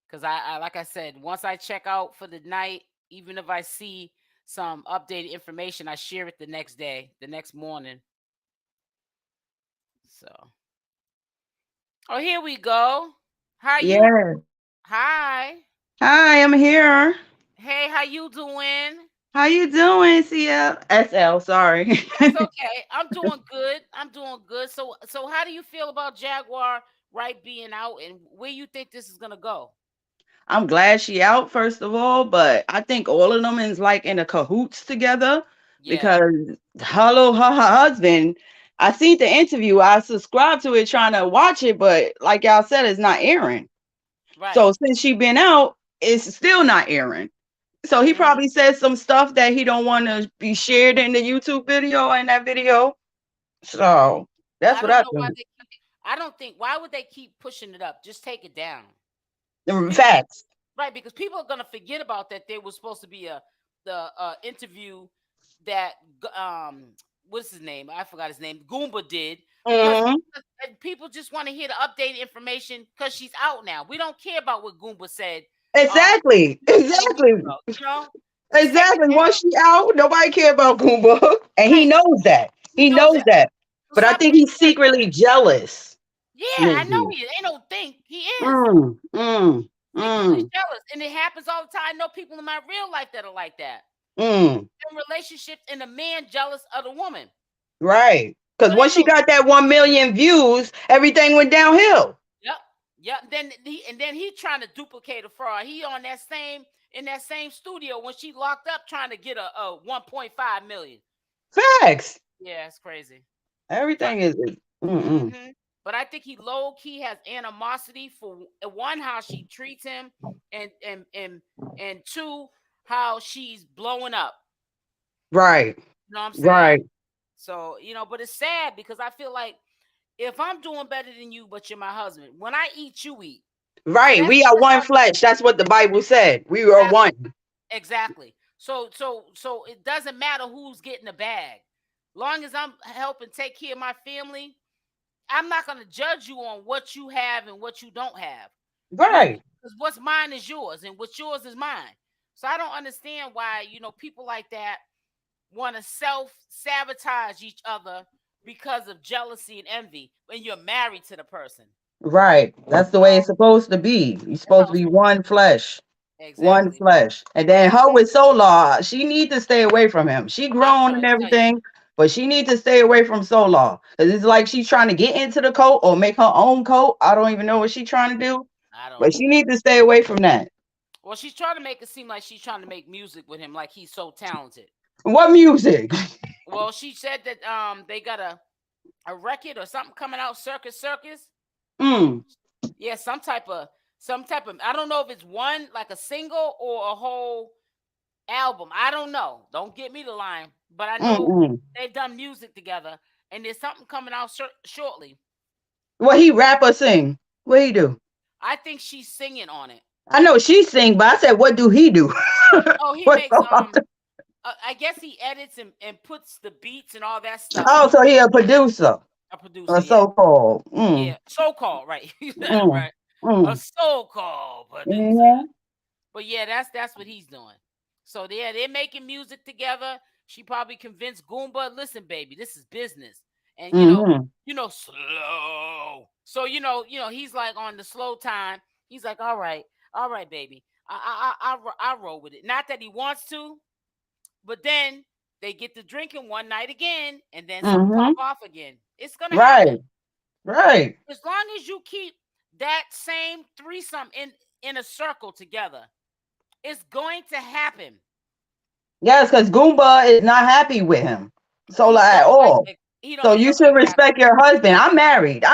Because I like I said, once I check out for the night, even if I see some updated information, I share it the next day, the next morning. So, oh, here we go. How you? Yeah. Hi. Hi, I'm here. Hey, how you doing? How you doing, SL? Sorry. That's okay. I'm doing good. So how do you feel about Jaguar Wright being out, and where you think this is gonna go? I'm glad she out, first of all, but I think all of them is like in a cahoots together because her husband, I seen the interview, I subscribed to it trying to watch it, but like y'all said, it's not airing. Right. So since she been out, it's still not airing. So he probably said some stuff that he don't want to be shared in the YouTube video and that video. So that's what I think. I don't think. Why would they keep pushing it up? Just take it down. Facts. Right, because people are gonna forget about that. There was supposed to be the interview that what's his name? I forgot his name. Goomba did. Because people just want to hear the updated information because she's out now. We don't care about what Goomba said. Exactly. Exactly. Exactly. Once she out, nobody care about Goomba, and he knows that. He knows that. But I think he's secretly jealous. Yeah, I know he is. Ain't no think he is. Secretly jealous, and it happens all the time. I know people in my real life that are like that. In relationships, and the man jealous of the woman. Right. Because once she got that 1 million views, everything went downhill. Yep. Then he trying to duplicate a fraud. He on that same studio when she locked up trying to get a 1.5 million. Facts. Yeah, it's crazy. Everything is. But I think he low key has animosity for one, how she treats him, and two, how she's blowing up. Right. You know what I'm saying? Right. So, but it's sad because I feel like if I'm doing better than you, but you're my husband, when I eat, you eat. Right. We are one flesh. That's what the Bible said. We are one. Exactly. So it doesn't matter who's getting the bag. Long as I'm helping take care of my family, I'm not going to judge you on what you have and what you don't have. Right. Because what's mine is yours and what's yours is mine. So I don't understand why, people like that want to self-sabotage each other because of jealousy and envy when you're married to the person. Right. That's the way it's supposed to be. You're supposed to be one flesh. Exactly. One flesh. And then her with 𝗪𝗪, she need to stay away from him. She grown and everything, but she need to stay away from 𝗪𝗪. Because it's like she's trying to get into the cult or make her own cult. I don't even know what she's trying to do. But she need to stay away from that. Well, she's trying to make it seem like she's trying to make music with him, like he's so talented. What music? Well, she said that they got a record or something coming out, Circus. Yeah, some type of I don't know if it's one like a single or a whole album. I don't know. Don't get me the line, but I know they've done music together, and there's something coming out shortly. What he rap or sing? What he do? I think she's singing on it. I know she sing, but I said, what do he do? Oh, he makes I guess he edits and puts the beats and all that stuff. Oh, so he a producer. A producer, a so-called. Yeah, so-called, right? Right. A so-called producer. But yeah, that's what he's doing. So yeah, they're making music together. She probably convinced Goomba, listen, baby, this is business. And slow. So he's like on the slow time. He's like, all right, baby. I roll with it. Not that he wants to, but then they get to drinking one night again, and then some pop off again. It's gonna happen. Right. As long as you keep that same threesome in a circle together. It's going to happen. Yes, because Goomba is not happy with him. So like at all. So you should respect your husband. I'm married.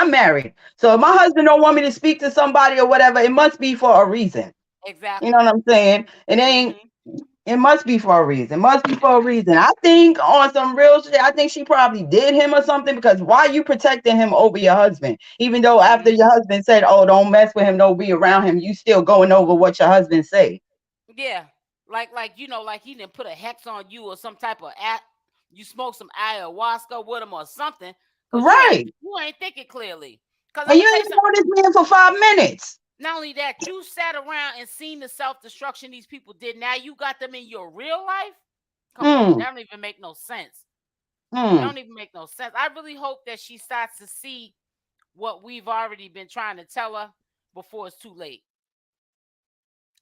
So if my husband don't want me to speak to somebody or whatever, it must be for a reason. Exactly. You know what I'm saying? It ain't. It must be for a reason. I think on some real shit, I think she probably did him or something, because why are you protecting him over your husband? Even though after your husband said, oh, don't mess with him, don't be around him, you still going over what your husband say. Yeah. Like he didn't put a hex on you or some type of you smoke some ayahuasca with him or something. Right. You ain't thinking clearly. And you ain't know this man for 5 minutes. Not only that, you sat around and seen the self-destruction these people did. Now you got them in your real life? Come on, that don't even make no sense. That don't even make no sense. I really hope that she starts to see what we've already been trying to tell her before it's too late.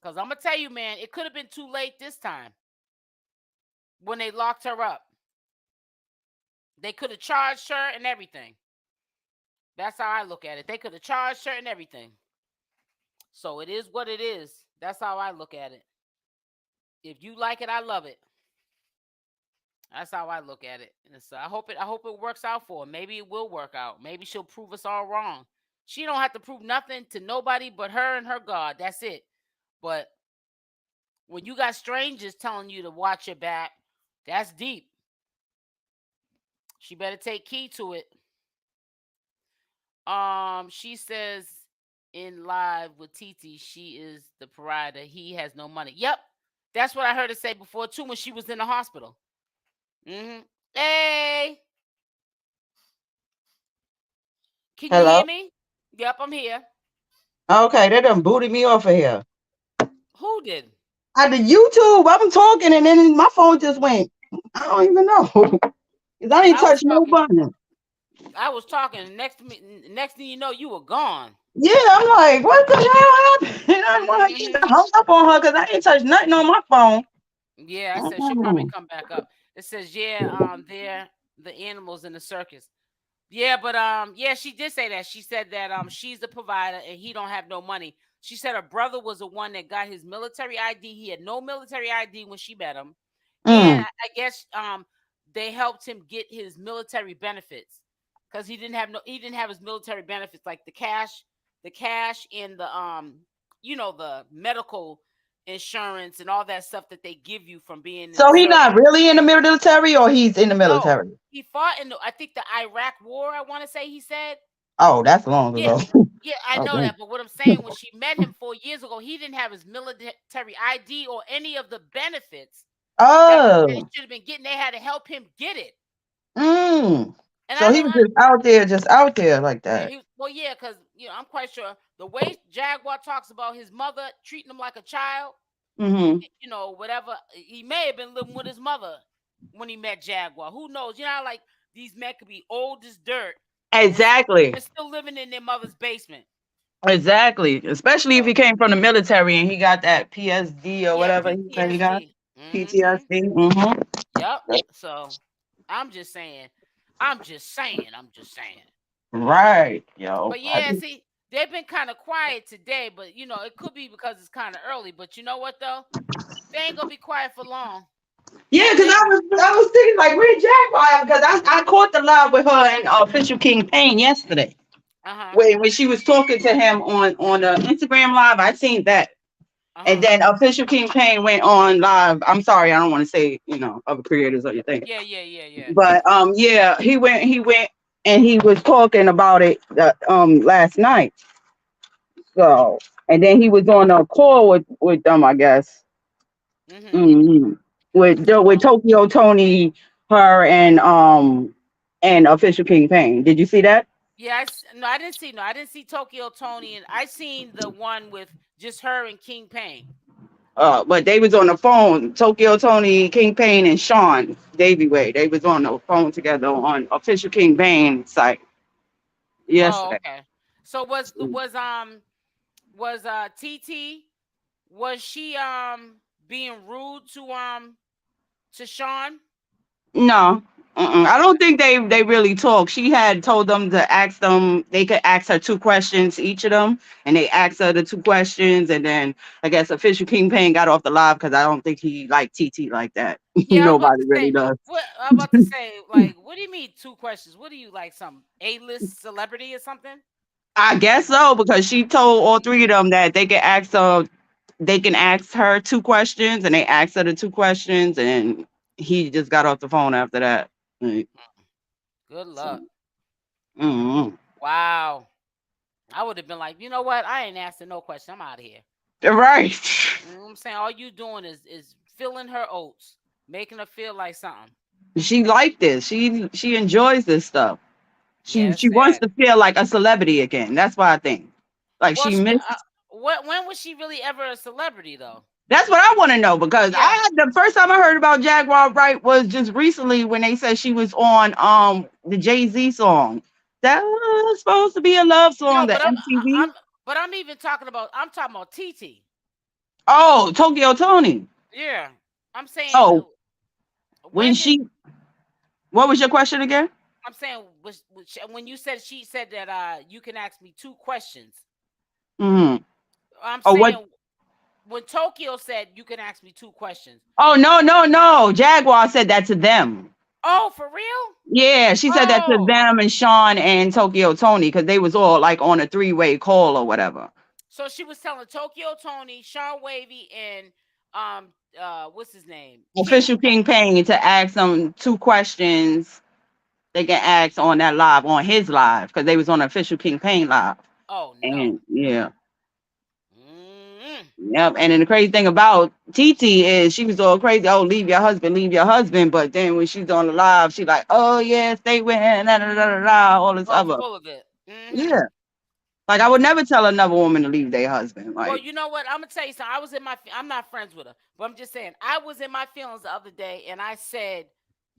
Because I'm going to tell you, man, it could have been too late this time when they locked her up. They could have charged her and everything. That's how I look at it. They could have charged her and everything. So it is what it is. That's how I look at it. If you like it, I love it. That's how I look at it. And so I hope it works out for her. Maybe it will work out. Maybe she'll prove us all wrong. She don't have to prove nothing to nobody but her and her God. That's it. But when you got strangers telling you to watch your back, that's deep. She better take key to it. She says in live with TT, she is the provider. He has no money. Yep. That's what I heard her say before too when she was in the hospital. Hey. Can you hear me? Yep, I'm here. Okay, they done booted me off of here. Who did? At the YouTube, I'm talking and then my phone just went. I don't even know. Because I didn't touch no button. I was talking. Next thing you know, you were gone. Yeah, I'm like, what the hell happened? I even hung up on her because I didn't touch nothing on my phone. Yeah, I said she'll probably come back up. It says, they're the animals in the circus. Yeah, but yeah, she did say that. She said that she's the provider and he don't have no money. She said her brother was the one that got his military ID. He had no military ID when she met him. And I guess they helped him get his military benefits because he didn't have his military benefits, like the cash and the the medical insurance and all that stuff that they give you from being in so he's not really in the military, or he's in the military? No, he fought in I think the Iraq war, I want to say he said. Oh, that's long ago. Yeah, I know that, but what I'm saying, when she met him 4 years ago, he didn't have his military ID or any of the benefits that he should have been getting. They had to help him get it. And so he was just out there like that. Yeah, because I'm quite sure the way Jaguar talks about his mother treating him like a child, whatever. He may have been living with his mother when he met Jaguar. Who knows? You know, like these men could be old as dirt. Exactly. They're still living in their mother's basement. Exactly. Especially if he came from the military and he got that PSD or whatever he said he got. PTSD. Yep. So I'm just saying. Right, yo. But yeah, see, they've been kind of quiet today, but it could be because it's kind of early. But you know what though? They ain't gonna be quiet for long. Yeah, because I was thinking like, where Jaguar? Because I caught the live with her and Official King Pain yesterday. When she was talking to him on the Instagram live, I seen that. And then Official King Pain went on live. I'm sorry, I don't want to say other creators or anything. Yeah. But yeah, he went and he was talking about it last night. So, and then he was on a call with them, I guess. With Tokyo Tony, her, and Official King Pain. Did you see that? Yeah, I didn't see Tokyo Tony, and I seen the one with just her and King Pain. But they was on the phone. Tokyo Tony, King Pain, and Sean Davy Way. They was on the phone together on Official King Pain site. Yes. Oh, okay. So was TT, was she being rude to Sean? No, I don't think they really talk. She had told them to ask them. They could ask her 2 questions, each of them, and they asked her the 2 questions, and then I guess official Kingpin got off the live because I don't think he liked TT like that. Yeah, I was about Nobody to really say. does. What I'm about to say, like, what do you mean 2 questions? What do you like, some A-list celebrity or something? I guess so because she told all 3 of them that they can ask her 2 questions, and they asked her the 2 questions, and he just got off the phone after that. Like, Good so, luck. mm-hmm. Wow. I would have been like, you know what? I ain't asking no question. I'm out of here. Right. You know what I'm saying? All you doing is filling her oats, making her feel like something. She liked this. She enjoys this stuff. Yeah, She it's wants sad. to feel like a celebrity again. That's why I think. Like Well, she missed. when was she really ever a celebrity though? That's what I want to know because Yeah. the first time I heard about Jaguar Wright was just recently when they said she was on the Jay-Z song. That was supposed to be a love song, No, the but MTV. I'm even talking about. I'm talking about TT. Oh, Tokyo Tony. Yeah, I'm saying. Oh, when When did she? What was your question again? I'm saying when you said she said that you can ask me 2 questions. Mm-hmm. I'm Oh, saying what? when Tokyo said you can ask me 2 questions. Oh, no. Jaguar said that to them. Oh, for real? Yeah, she said that to them and Sean and Tokyo Tony because they was all like on a 3-way call or whatever. So she was telling Tokyo Tony, Sean Wavy, and what's his name? Official Kingpin to ask them 2 questions they can ask on that live, on his live, because they was on official Kingpin live. Oh no. And yeah. Yep. And then the crazy thing about TT is she was all crazy. Oh, leave your husband. But then when she's on the live, she like, oh yeah, stay with him, all this other. Full of it. Yeah. Like I would never tell another woman to leave their husband. Like, well, you know what? I'm gonna tell you something. I'm not friends with her, but I'm just saying I was in my feelings the other day, and I said,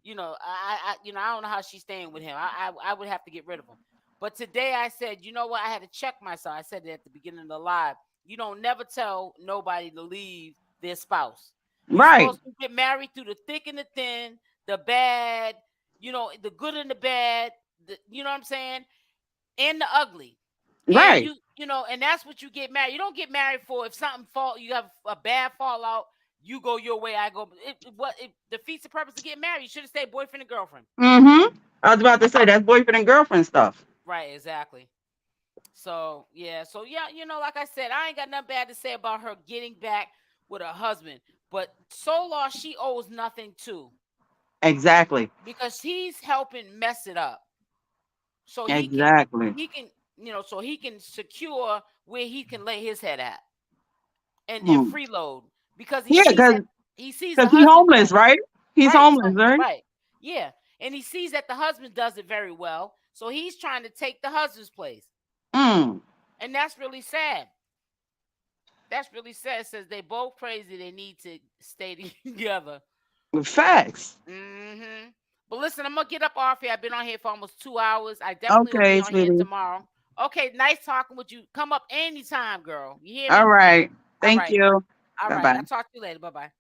I don't know how she's staying with him. I would have to get rid of him. But today I said, you know what? I had to check myself. I said it at the beginning of the live. You don't never tell nobody to leave their spouse. You're supposed to get married through the thick and the thin, the bad, the good and the bad. You know what I'm saying? And the ugly. right. And and that's what you get married. You don't get married for if something you have a bad fallout, you go your way, I go. It defeats the purpose of getting married. You should have stayed boyfriend and girlfriend. Mm-hmm. I was about to say that's boyfriend and girlfriend stuff. Right, exactly. So yeah, like I said, I ain't got nothing bad to say about her getting back with her husband, but Solar she owes nothing to. Exactly. Because he's helping mess it up. So he can so he can secure where he can lay his head at and freeload because he sees he's homeless, right? He's homeless, right? Right. Yeah. And he sees that the husband does it very well. So he's trying to take the husband's place. And that's really sad. That's really sad. It says they both crazy. They need to stay together. With facts. But listen, I'm gonna get up off here. I've been on here for almost 2 hours. I definitely will be on here tomorrow. Okay, nice talking with you. Come up anytime, girl. You hear me? All right. Thank you. All right. I'll talk to you later. Bye-bye.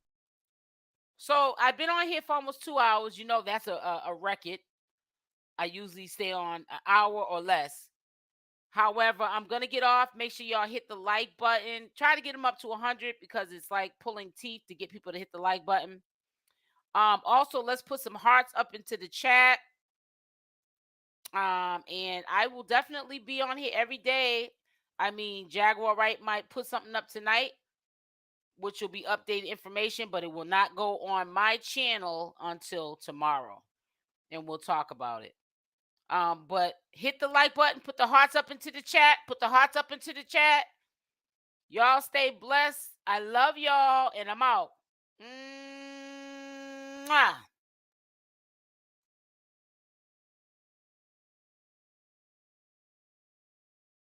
So I've been on here for almost 2 hours. That's a record. I usually stay on an hour or less. However, I'm going to get off. Make sure y'all hit the like button. Try to get them up to 100 because it's like pulling teeth to get people to hit the like button. Also, let's put some hearts up into the chat. And I will definitely be on here every day. I mean, Jaguar Wright might put something up tonight, which will be updated information, but it will not go on my channel until tomorrow. And we'll talk about it. But hit the like button, put the hearts up into the chat, Y'all stay blessed. I love y'all, and I'm out. Mwah.